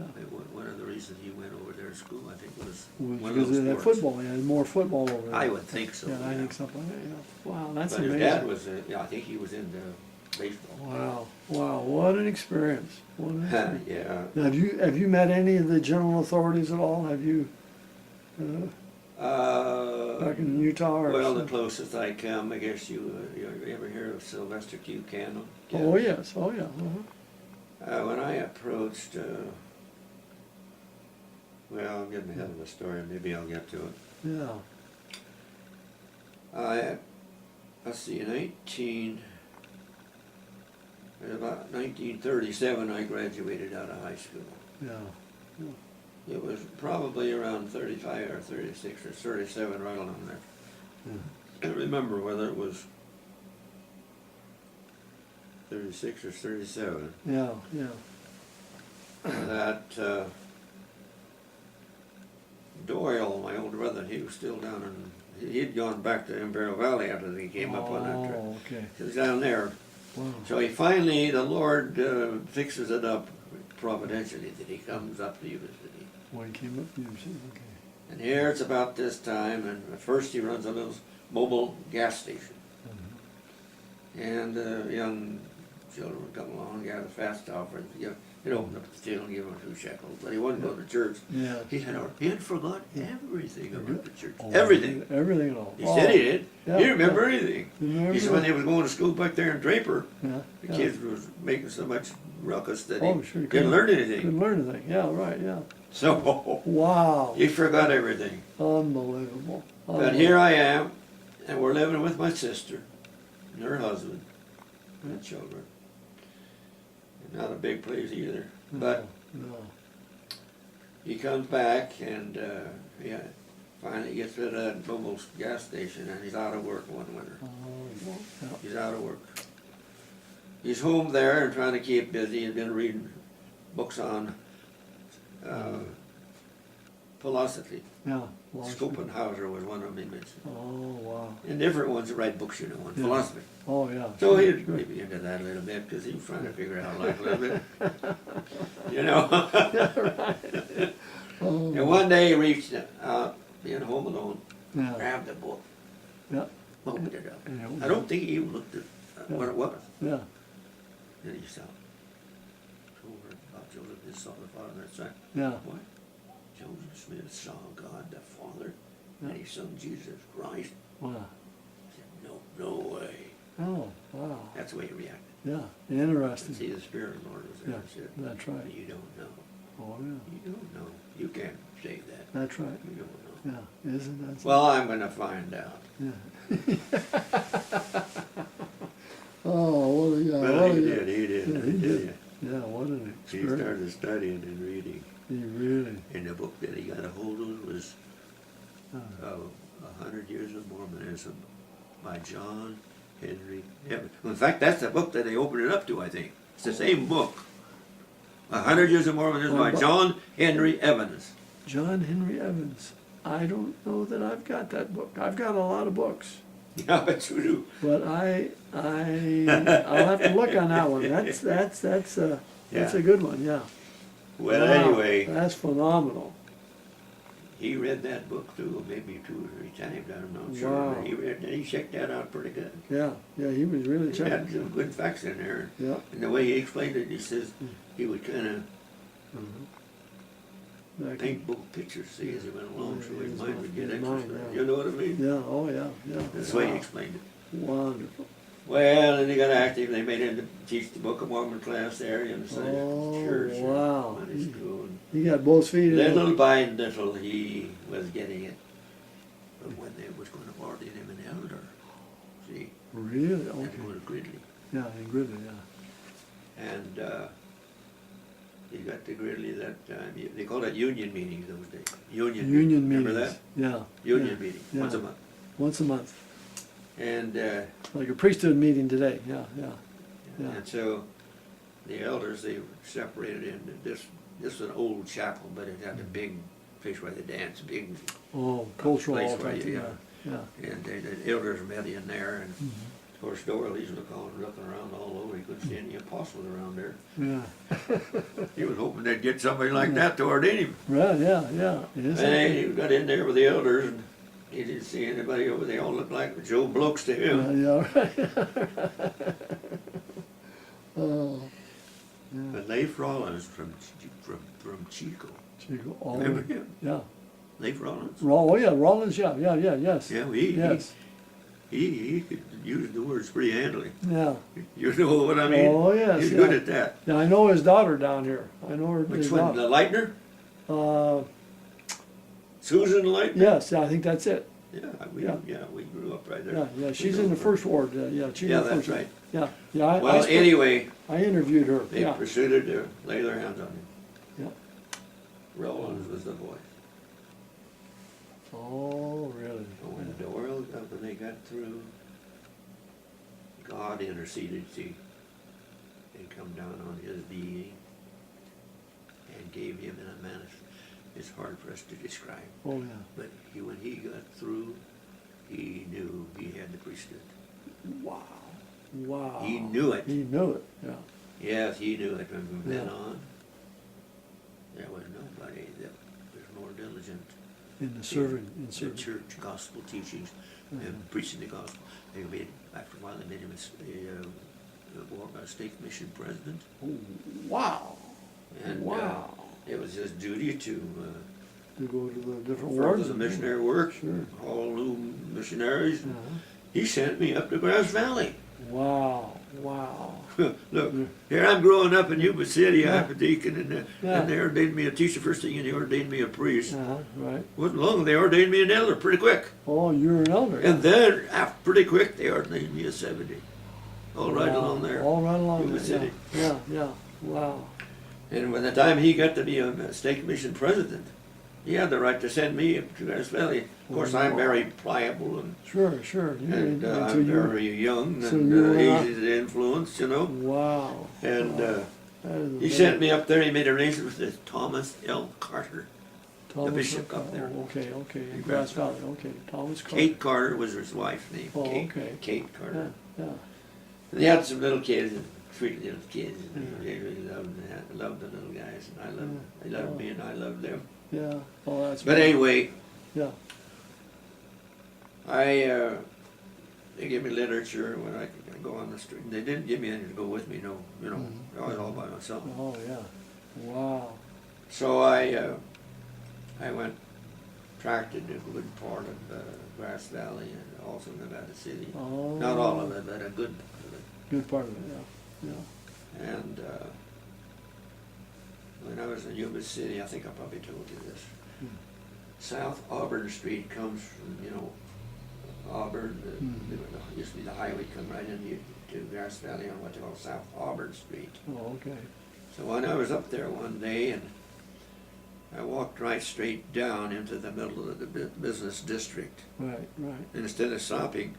One of the reasons he went over there to school, I think, was Well, one of because those of that sports. football, yeah, more football over there. I would think so. Yeah, I yeah. think something like that, yeah. Wow, that's But his amazing. dad was, yeah, I think he was into baseball. Wow, wow, what an experience. What an experience. Yeah. Have you met any of the general authorities at all? Have you, back in Utah or? Well, the some- closest I come, I guess you ever hear of Sylvester Q. Candle? Oh, yes, oh, yeah. Uh-huh. When I approached Well, I'm getting ahead of the story. Maybe I'll get to it. Yeah. Let's see, about 1937 I graduated out of high school. Yeah. It was probably around 35 or 36 or 37, right along there. Yeah. I don't remember whether it was 36 or 37. Yeah. Yeah. That Doyle, my older brother, he was still down in, he'd gone back to Imperial Valley after he came up on that trip. Oh, okay. He was down there. Wow. So he finally, the Lord fixes it up providentially that he comes up to Yuba City. Well, he came up to you, okay. And here it's about this time, and at first he runs a little mobile gas station. And young children would come along, gather fast offers. He'd open up the till and give them 2 shekels, but he wouldn't go to church. Yeah. He had forgot everything about the church. Oh, Everything. Everything at all. He said he did. Yeah, He remember anything. Remember? He said when he was going to school back there in Draper, Yeah. the Yeah. kids was making so much ruckus that Oh, he sure, didn't learn anything. Didn't learn anything. Yeah, right, yeah. So Wow. he forgot everything. Unbelievable. But here I am, and we're living with my sister and her husband and children. And not a big place either. But No. he comes back and finally gets rid of that mobile gas station, and he's out of work one winter. Oh, yeah. He's out of work. He's home there and trying to keep busy. He's been reading books on philosophy. Yeah. Schopenhauer was one of them he mentioned. Oh, wow. And different ones that write books, on Yeah. philosophy. Oh, yeah. So Sure, he's sure. maybe into that a little bit because he was trying to figure out life a little bit. You know? Oh, And one day he reached out, being home alone, yeah. grabbed the book, Yeah. opened it up. Yeah. I don't think he even looked at what it was. Yeah. Then he saw, over about Joseph, his son, the Father, and the Son. Yeah. What? Joseph Smith saw God the Father, Yeah. and he saw Jesus Christ. Wow. He said, no way. Oh, wow. That's the way he reacted. Yeah. Interesting. See, the Spirit of the Lord was there and said, That's right. you don't know. Oh, yeah. You don't know. You can't say that. That's right. You don't know. Yeah. Isn't that? Well, I'm going to find out. Yeah. Oh, what a, yeah. Well, what he a, did, he did. Yeah, I he tell did. you. Yeah, what an He experience. started studying and reading. He really. And the book that he got a hold of was Uh, 100 Years of Mormonism by John Henry Evans. In fact, that's the book that they opened it up to, I think. It's the same book. 100 Years of Mormonism by John Henry Evans. John Henry Evans. I don't know that I've got that book. I've got a lot of books, Yeah, I bet you do. but I'll have to look on that one. That's a good one. Yeah. Well, Wow, anyway, that's phenomenal. he read that book too, maybe 2 or 3 times. I'm not sure. Wow. But he checked that out pretty good. Yeah, yeah, he was really He had checking. some good facts in there. Yeah. And the way he explained it, he says he would kind of paint both pictures, see, as he went along, so his mind would get His mind, exercise. yeah. You know what I mean? Yeah, oh yeah, yeah. That's the way he Wow. explained it. Wonderful. Well, and he got active. They made him to teach the Book of Mormon class there in the Oh, church. and wow. Sunday school. And He got both feet in. little by little, he was getting it. But when they was going to ordain him an elder, see, Really? that Okay. was Gridley. Yeah, in Gridley, yeah. And he got to Gridley that time. They called it union meetings those days. Union Union meetings. meetings. Remember that? Yeah. Union yeah, meeting, yeah. once a month. Once a month. And Like a priesthood meeting today. Yeah, yeah. Yeah. and so the elders, they were separated into this. This was an old chapel, but it had a big place where they danced, big, Oh, cultural Place all where type. you- Yeah, yeah. and the elders met in there. And of course, Doyle, he's looking around all over. He couldn't see any apostles around there. Yeah. He was hoping they'd get somebody like that to ordain him. Right, yeah, yeah. It is And he got in there with the elders, and he didn't see anybody over there. They all looked like Joe Blokes to him. yeah, right. Oh. Yeah. But Leif Rollins from Chico. Chico, all Remember the- him? Yeah. Leif Rollins. Oh, yeah, Rollins, yeah, yes. Yeah, Yes. he could use the words pretty handily. Yeah. You know what I mean? Oh, yes, He's yeah. good at that. Yeah, I know his daughter down here. I know her. Which his one? daughter. The Lightner? Susan Lightning? Yes, I think that's it. Yeah, Yeah. we grew up right there. Yeah, yeah, she's in the first ward, yeah, she's in Yeah, the that's first ward. right. Yeah, yeah, I Well, anyway, I interviewed her, they yeah, proceeded to lay their hands on him. yeah. Rollins was the voice. Oh, really? And when the oil, when they got through, God interceded, see, and come down on his being and gave him in a manner. It's hard for us to describe. Oh, yeah. But when he got through, he knew he had the priesthood. Wow, wow. He knew it. He knew it, yeah. Yes, he knew it. From then Yeah. on, there was nobody that was more diligent In the serving, in in serving. church gospel teachings and preaching the gospel. They made, after a while, they made him a state mission president. Oh, wow, And wow. it was his duty to To go to the different further wards. the and- missionary work, Sure. all new missionaries. Uh-huh. He sent me up to Grass Valley. Wow, wow. Look, here I'm growing up in Yuba City, Yeah. I'm a deacon, and Yeah. they ordained me a teacher first thing, and they ordained me a priest. Uh-huh, right. Wasn't long, they ordained me an elder pretty quick. Oh, you're an elder. And then, after pretty quick, they ordained me a 70. All right Wow. along there. All right along Yuba there, City. yeah, yeah, wow. And by the time he got to be a state mission president, he had the right to send me up to Grass Valley. Of course, I'm very pliable and Sure, sure. and so I'm you- very young so and you were not- easy to influence, you know. Wow. And Wow. That is a he very- sent me up there. He made arrangements with Thomas L. Carter. Thomas bishop up Carter. there. Oh, okay, okay, in In Grass Grass Valley, okay, Thomas Carter. Kate Carter was his wife's name. Oh, Kate, okay. Kate Yeah, Carter. yeah, And they had some little kids, and sweet little kids. And Yeah. they really loved the little guys, and I loved, Yeah. they loved Oh. me, and I loved them. yeah. Oh, that's. But anyway, Yeah, they gave me literature when I could go on the street. They didn't give me anything to go with me, no, you know, Mhm. I was all by myself. oh, yeah. Wow. So I went, tracted a good part of Grass Valley and also Nevada City. Oh. Not all of it, but a good part of it. Good part of it, yeah, yeah. And when I was in Yuba City, I think I probably told you this. Hmm. South Auburn Street comes from, you know, Auburn. Used to be the highway come right into to Grass Valley on what they call South Auburn Street. Oh, okay. So when I was up there one day, and I walked right straight down into the middle of the business district. Right, right. And instead of stopping,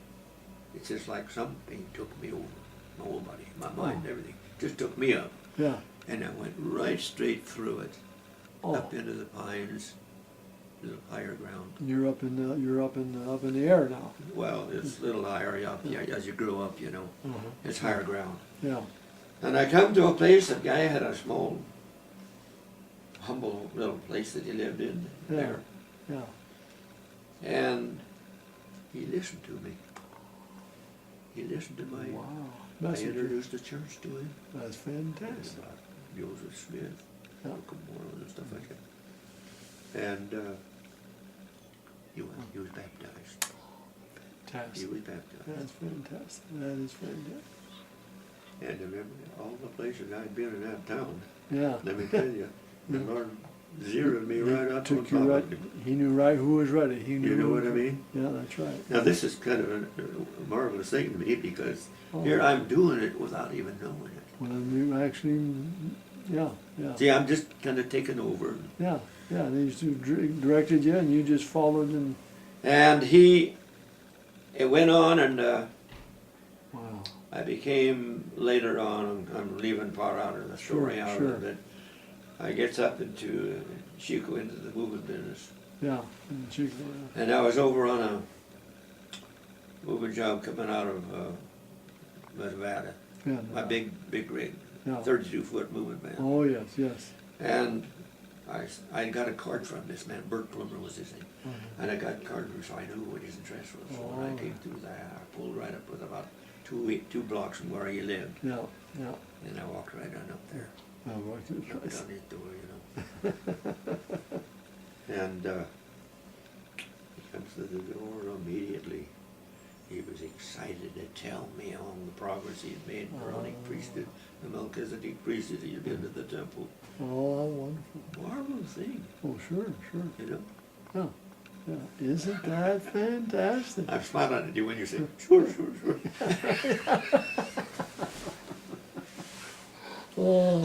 it's just like something took me over. My whole body, my mind, and everything. Just took me up. Yeah. And I went right straight through it, Oh, up into the pines, to the higher ground. you're up in the air now. Well, it's a little higher up, yeah, as you grow up, you know. Uh-huh. It's higher ground. Yeah. And I come to a place, the guy had a small, humble little place that he lived in Yeah. there. Yeah. And he listened to me. He listened to my, Wow. I Messenger. introduced the church to him. That's fantastic. About Joseph Smith, Yeah. Book of Mormon and stuff like that. And he was baptized. He Fantastic. was baptized. That's fantastic. That is fantastic. And remember, all the places I'd been in that town, Yeah. let me tell you, the Lord zeroed me right up on Took top you right. of it. He knew right who was ready. He knew. You know who what I was- mean? Yeah, that's right. Now this is kind of a marvelous thing to me because Oh. here I'm doing it without even knowing it. When you actually, yeah, yeah, See, I'm just kind of taking over. yeah, yeah. They just directed you, and you just followed and. And it went on, and Wow. I became, later on, I'm leaving part out of the story Sure, out sure. of it. I gets up into Chico, into the moving business. Yeah. And Chico, yeah. And I was over on a moving job coming out of Nevada. Yeah. My big rig, Yeah. 32-foot moving van. Oh yes, yes. And I got a card from this man, Bert Plummer was his name. Uh-huh. And I got a card from, so I knew what his interest was. So when I Oh. came through there, I pulled right up with about two blocks from where he lived. Yeah, yeah. And I walked right on up there. I walked in Knocked place. on his door, you know. And he comes to the door immediately. He was excited to tell me all the progress he'd made in Aaronic Oh. priesthood, the Melchizedek priesthood he'd been to the temple. Oh, how wonderful. Marvelous thing, Oh, sure, sure. you know. yeah, yeah. Isn't that fantastic? I'm smiling at you when you say, sure, sure, sure. Oh,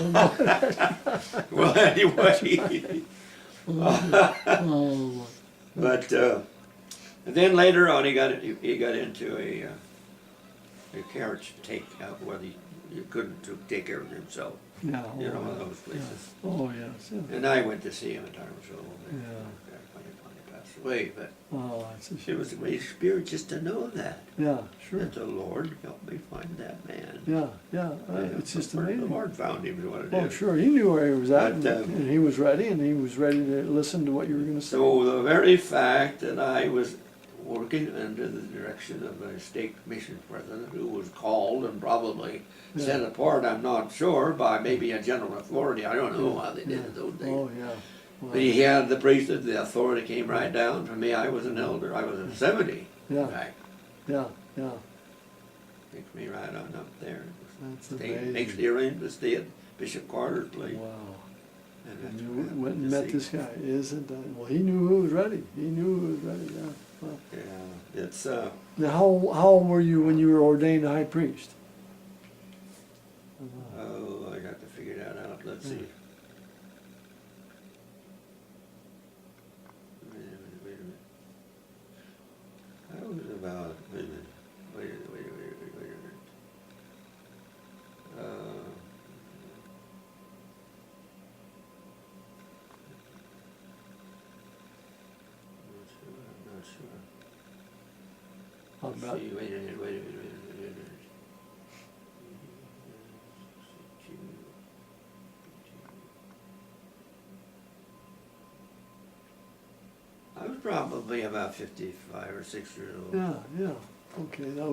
Well, anyway. oh, But then later on, he got into a carriage take out where he couldn't take care of himself. yeah. You know, Oh, one of those yeah. places. Oh, yes, yeah. And I went to see him at times, so Yeah. when he passed away. But Oh, that's a it shame. was a great spirit just to know that. Yeah, sure. That the Lord helped me find that man. Yeah, yeah. Yeah, It's just the amazing. Lord found him is what it Oh, is. sure. He knew where he was at, But, and he was ready, and he was ready to listen to what you were going to say. So the very fact that I was working under the direction of a stake mission president who was called and probably set apart, I'm not sure, by maybe a general authority. I don't know how they did it those days. Oh, yeah. Wow. But he had the priesthood, the authority came right down. For me, I was an elder. I was 70, Yeah. in fact. Yeah, yeah. Takes me right on up there. That's Makes amazing. the arrangement to stay at Bishop Carter's place. Wow. And And that's you where I went and to met see. this guy. Isn't that? Well, he knew who was ready. He knew who was ready. Yeah. Wow. Yeah, it's Now, how old were you when you were ordained high priest? oh, I got to figure that out. Let's see. Wait a minute. I was about, wait a minute. Wait a minute. I'm not sure. How Let's about? see, wait a minute. I was probably about 55 or 6 years old. Yeah, yeah. Okay, that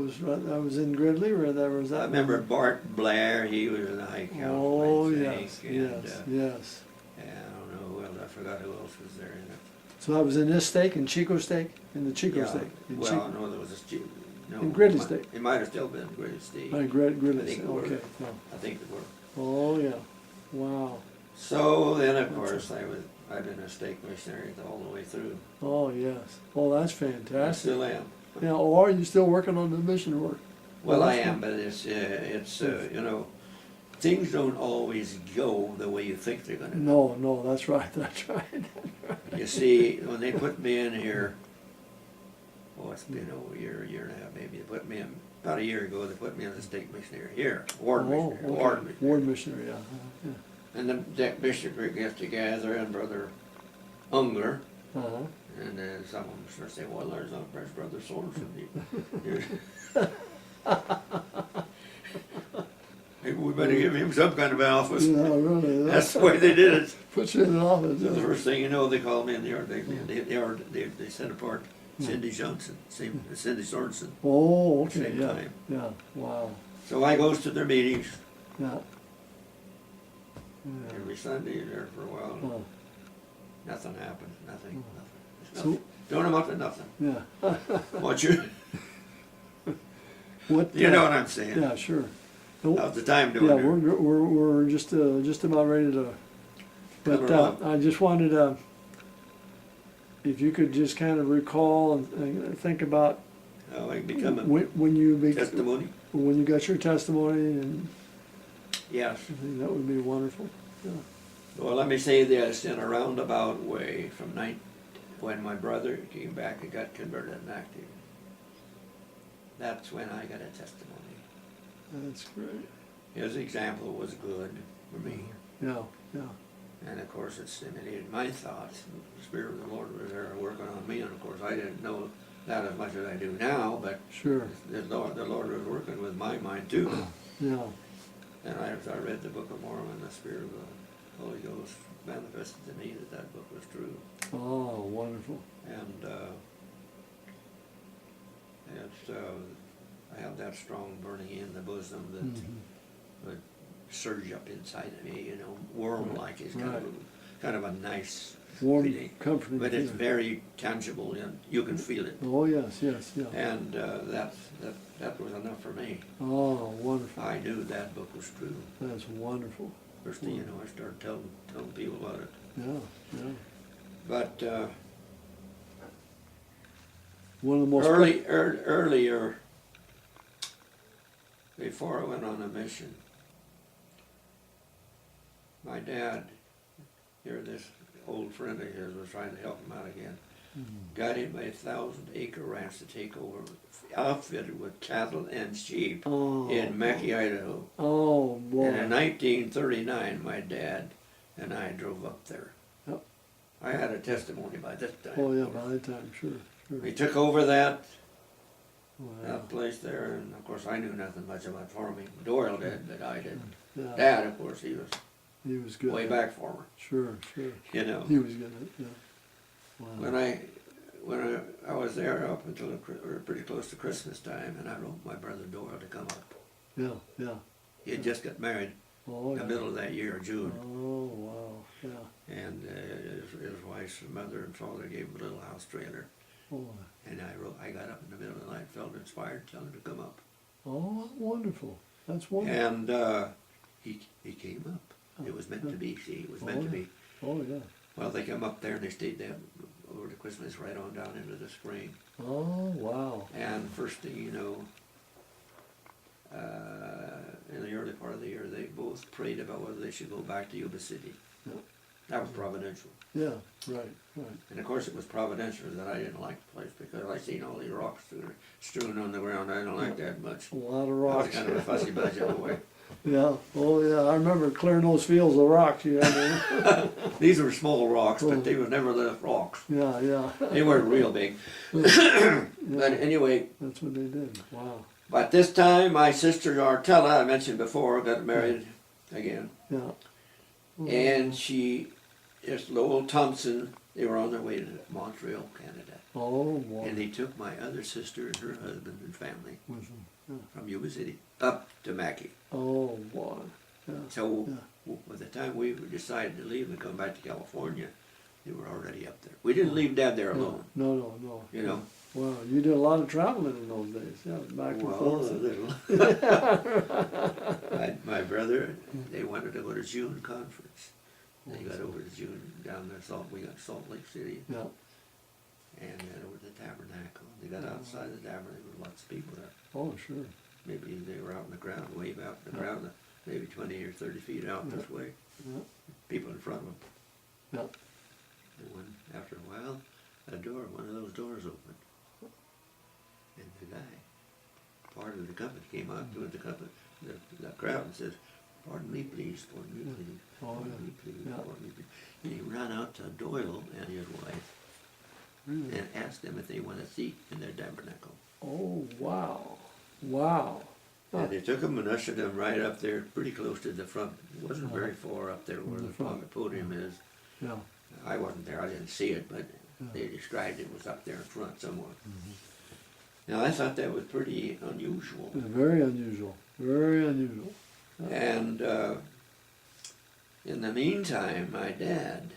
was in Gridley, or that was that? I remember Bart Blair, he was in the High Council, Oh, I yes, think. And, yes, yes. and I don't know who else, I forgot who else was there in it. So that was in this stake, in Chico stake, in the Chico Yeah, stake. In well, Chico. no, there was a no. In Gridley it might- State. It might have still been Gridley State. Gridley I think stake. it were. Okay. Yeah. I think they were. Oh yeah. Wow. So then, of course, I've been a stake missionary all the way through. Oh yes. Oh, that's I fantastic. still am. Yeah. Or are you still working on the mission work? Well, I that's am, but it's you know, things don't always go the way you think they're going to go. No, no, that's right. That's right. You see, when they put me in here, oh, it's been a year and a half maybe. They put me in about a year ago. They put me as a stake missionary here, ward missionary, okay. ward missionary. Ward missionary. Yeah. Yeah. And the bishop gets together and Brother Unger, Uh-huh. and some of them start saying, "Well, there's not Brother Sorenson." Maybe we better give him some kind of an office. No, really. That's the way they did it. Puts you in an office. So the Yeah. first thing you know, they called me in the yard. They sent apart Cindy Johnson, Cindy Sorenson. Oh, okay. Same Yeah. time. Yeah. Wow. So I goes to their meetings Yeah. every Sunday there for a while. Yeah. Nothing happened. Nothing. It's So- nothing. Don't amount to nothing. Yeah. What you? What? You know what I'm saying? Yeah. Sure. How's the time doing Yeah, there? we're just about ready to. But Cover up. I just wanted if you could just kind of recall and think about How I become a when you testimony? when you got your testimony, and Yes. I think that would be wonderful. Yeah. Well, let me say this in a roundabout way. When my brother came back and got converted and active, that's when I got a testimony. That's great. His example was good for me. Yeah, yeah, And of course, it stimulated my thoughts. The Spirit of the Lord was there working on me, and of course, I didn't know that as much as I do now, but sure. the Lord was working with my mind too. Yeah, And as I read the Book of Mormon, the Spirit of the Holy Ghost manifested to me that book was true. oh, wonderful. And I have that strong burning in the bosom that Mhm. would surge up inside of me, you know, worm-like. It's kind of a nice Warm, feeling. comforting. But it's feeling. very tangible, and you can feel it. Oh yes, yes, yeah. And that was enough for me. Oh, wonderful. I knew that book was true. That's wonderful. First thing you know, I started telling people about it. Yeah, yeah. But one of the most earlier, before I went on a mission, my dad, here this old friend of his was trying to help him out again, got him a 1,000-acre ranch to take over, outfitted with cattle and sheep in Mackay, Idaho. Oh boy! And in 1939, my dad and I drove up there. Yep. I had a testimony by this time. Oh yeah, by that time, sure. We took over that Wow. place there, and of course I knew nothing much about farming. Doyle did, but I didn't. Yeah, Dad, of course, he was he was good. way back farmer. Sure, sure. You know, He was good at it. Yeah. Wow. when I was there up until pretty close to Christmas time, and I wrote my brother Doyle to come up. Yeah, yeah. He had just got married Oh in yeah. the middle of that year, June, Oh wow. Yeah. and his wife's mother and father gave him a little house trailer. Oh. And I got up in the middle of the night, felt inspired, tell him to come up. Oh, wonderful. That's wonderful. And he came up. It was meant to be, see, it was meant to be. Oh yeah. Well, they come up there and they stayed there over the Christmas right on down into the spring. Oh wow. And first thing you know, in the early part of the year, they both prayed about whether they should go back to Yuba City. Yeah. That was providential. Yeah. Right. Right. And of course it was providential that I didn't like the place because I seen all these rocks strewn on the ground. I don't like that much. A lot of I was rocks. kind of a fussy bunch of way. Yeah. Oh yeah. I remember clearing those fields of rocks. You had These were small rocks, but they were nevertheless rocks. Yeah. Yeah. They weren't real big. Yeah. But anyway, That's what they did. Wow. but this time my sister Artella, I mentioned before, got married again. Yeah. And this Lowell Thompson, they were on their way to Montreal, Canada. Oh boy. And they took my other sister and her husband and family Was them. Yeah. from Yuba City up to Mackay. Oh boy. Yeah. So Yeah. by the time we decided to leave and come back to California, they were already up there. We didn't leave Dad there alone, No. No. No. you know. Wow. You did a lot of traveling in those days. Yeah. Back and Well, forth. a little. my brother, they wanted to go to June conference. They got over to June down there, we got Salt Lake City, Yeah. and then over to the Tabernacle. They got outside the Tabernacle, there were lots of people there. Oh sure. Maybe they were out in the ground, way out in the ground, maybe 20 or 30 feet out this way. Yeah. People in front of them. Yeah. And after a while, one of those doors opened. And the guy, part of the company, came out to the crowd and says, "Pardon me, please, pardon me, please, pardon me, please, pardon me, please." And he ran out to Doyle and his wife Really? and asked them if they want a seat in their tabernacle. Oh wow. Wow. And they took him and ushered him right up there, pretty close to the front. It wasn't very far up there where In the the front. podium is. Yeah. I wasn't there, I didn't see it, but they described it was up there in front somewhere. Now I thought that was pretty unusual. Yeah, very unusual. Very unusual. And in the meantime, my dad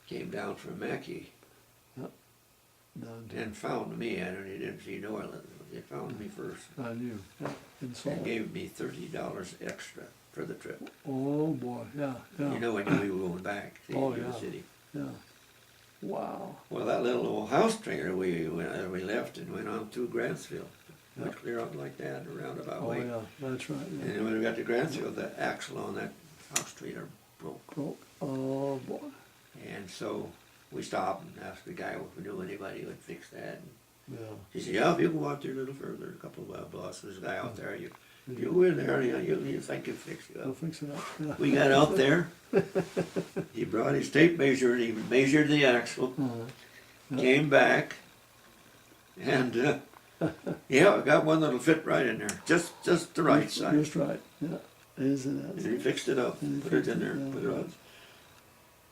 came down from Mackay Down to, and found me. He didn't see Doyle. He found me first I knew. Yeah. In and Salt. gave me $30 extra for the trip. Oh boy. Yeah. Yeah. You know, I knew we were going back to Oh, Yuba yeah. City. Yeah. Wow. Well, that little old house trailer we left and went on through Grantsville. Went clear out like that, a roundabout Oh way. yeah. That's right. And Yeah. then when we got to Grantsville, the axle on that house trailer broke. Croak. Oh boy. And so we stopped and asked the guy if we knew anybody who would fix that. And Yeah. he said, "Yeah, if you go out there a little further, a couple of blocks, there's a guy out there. You go in there, you think he'll fix you I'll up." fix it up. Yeah. We got out there. He brought his tape measure and he measured the axle. Uh-huh. Came back, and yeah, I got one that'll fit right in there, just the right size. Just right. Yeah. Isn't And it? he fixed it up, And he put it fixed in it, there, yeah, put it on.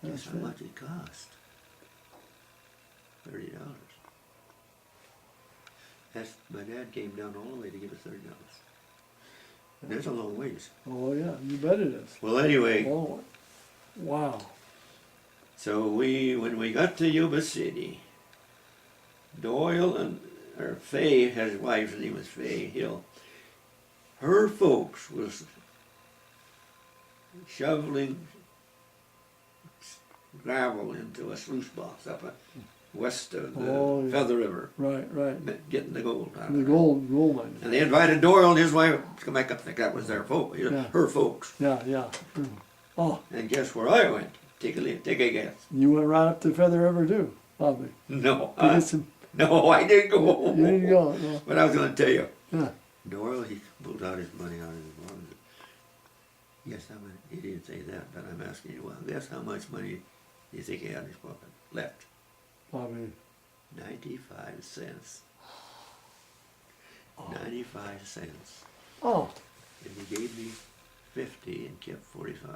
That's Guess how it. much it cost? $30. My dad came down all the way to give us $30. That's a long ways. Oh yeah. You bet it is. Well, anyway, Oh. Wow. so when we got to Yuba City, Doyle or Fay, his wife's name was Fay Hill, her folks was shoveling gravel into a sluice box up west of the Oh, yeah. Feather River, Right. getting the gold out of The there. gold mine. And they invited Doyle and his wife to come back up. I think that was their folks, Yeah. her folks. Yeah. Oh, And guess where I went? Take a guess. you went right up to Feather River too, probably. No, To get some, no, I didn't go. you didn't go. No. But I was going to tell you. Yeah. Doyle, he pulled out his money out of his wallet. Yes, how much? He didn't say that, but I'm asking you, well, guess how much money you think he had in his pocket left? Probably. 95 cents. 95 cents. Oh, And he gave me 50 and kept 45.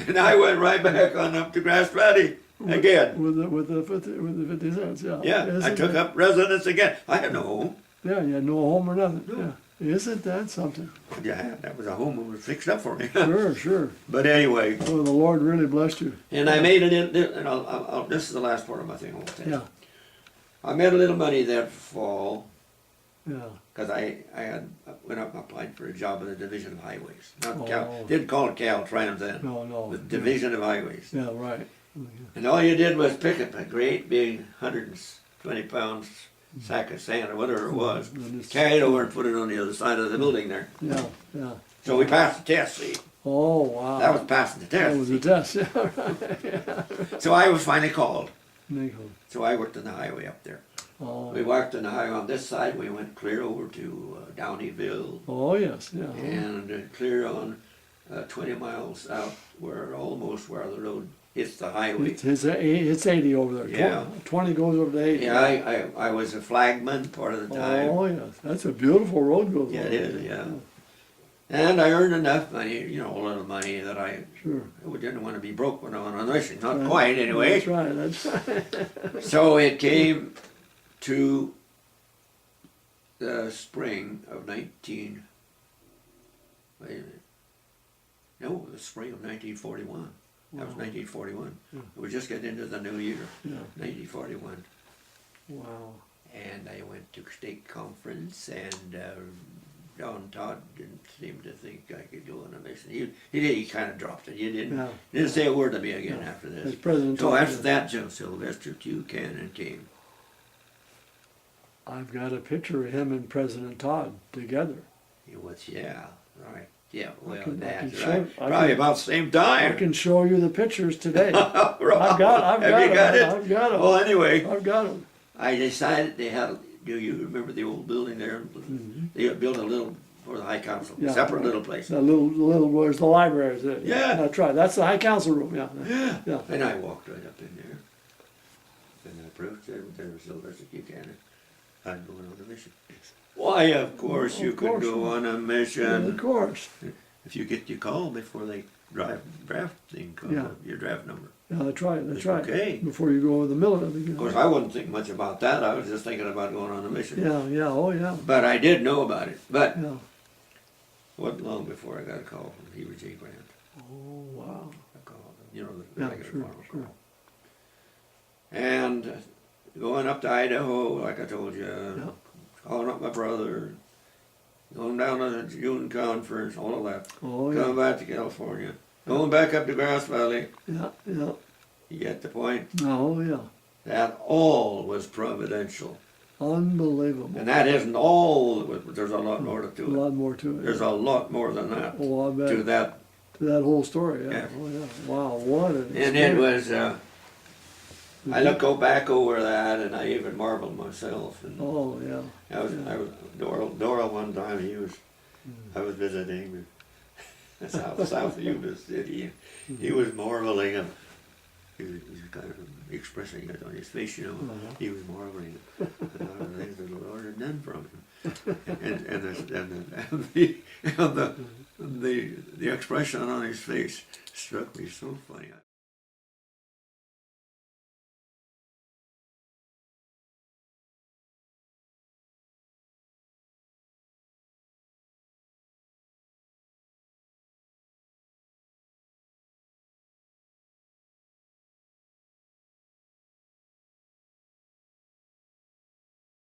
And I went right back on up to Grass Valley again. with the 50 cents. Yeah. Yeah, I Isn't took that- up residence again. I had no home. Yeah, you had no home or nothing. No. Yeah. Isn't that something? Yeah, that was a home that was fixed up for me. Sure. But anyway, Well, the Lord really blessed you. and I made it in, and this is the last part of my thing. Yeah. I made a little money that fall Yeah. because I went up and applied for a job in the Division of Highways. Not Oh. Cal, didn't call it Caltrans then. No. The Division of Highways. Yeah, right. And all you did was pick up a great big 120 pounds sack of sand or whatever it was, And it's- carry it over and put it on the other side of the building there. Yeah. So we passed the test, see. Oh, wow. That was passing the That test. was a test. Yeah, right. So I was finally called. Nickel. So I worked on the highway up there. Oh. We worked on the highway on this side. We went clear over to Downeyville Oh, yes. Yeah. and clear on 20 miles south, almost where the road hits the highway. It's 80 over there. Yeah. 20 goes over to 80. Yeah, I was a flagman part of the time. Oh, yes. That's a beautiful road goes Yeah, over it there. is, yeah. And I earned enough money, a little money that I Sure. didn't want to be broke when I went on the mission. Not quite, anyway. That's right. So it came to the spring of wait a minute. No, the spring of 1941. That was Wow. 1941. Yeah. We were just getting into the new year, Yeah. 1941. Wow. And I went to state conference, and John Todd didn't seem to think I could go on a mission. He kind of dropped it. He didn't say a word to me again after As this. President So Todd after did. that, Joe Sylvester Buchanan came. I've got a picture of him and President Todd together. He was, yeah, right. Yeah, well, can that's show- right. I Probably can- about the same I time. can show you the pictures today. Have you I've got it? I've got them. Well, anyway, I've got them. I decided they had. Do you remember the old building there? They built a little for the High Council, Yeah. separate little place. That little where's the library? Is it? Yeah. That's right. That's the High Council room. Yeah. Yeah. And I walked right up in there, and I approached there was Sylvester Buchanan. I'm going on a mission. Why, of course you Of could course. go on a Yeah, mission. of course. If you get your call before they draft thing comes Yeah. up, your draft number. Yeah, that's right. That's right. Okay. Before you go with the military. Of course, I wouldn't think much about that. I was just thinking about going on a mission. Yeah. Oh, yeah. But I did know about it. But Yeah. wasn't long before I got a call from Heber J. Grant. Oh, wow. I called him, the Yeah, regular sure, farmer sure. call. And going up to Idaho, like I told you, calling up my brother, going down to the June conference, all of that. Oh, Coming yeah. back to California, going back up to Grass Valley. Yeah. You get the point? Oh, yeah. That all was providential. Unbelievable. And that isn't all, there's a lot more A to it. lot more to it. There's a lot more than that Oh, I bet. to that. To that whole story. Yeah. Yeah. Oh, yeah. Wow. What an And it experience. was, I go back over that and I even marveled myself. And Oh, yeah. I was Doral one time, I was visiting south of Yuba City. He was marveling and he was kind of expressing it on his face, He was marveling at all the things that the Lord had done from him. And the expression on his face struck me so funny.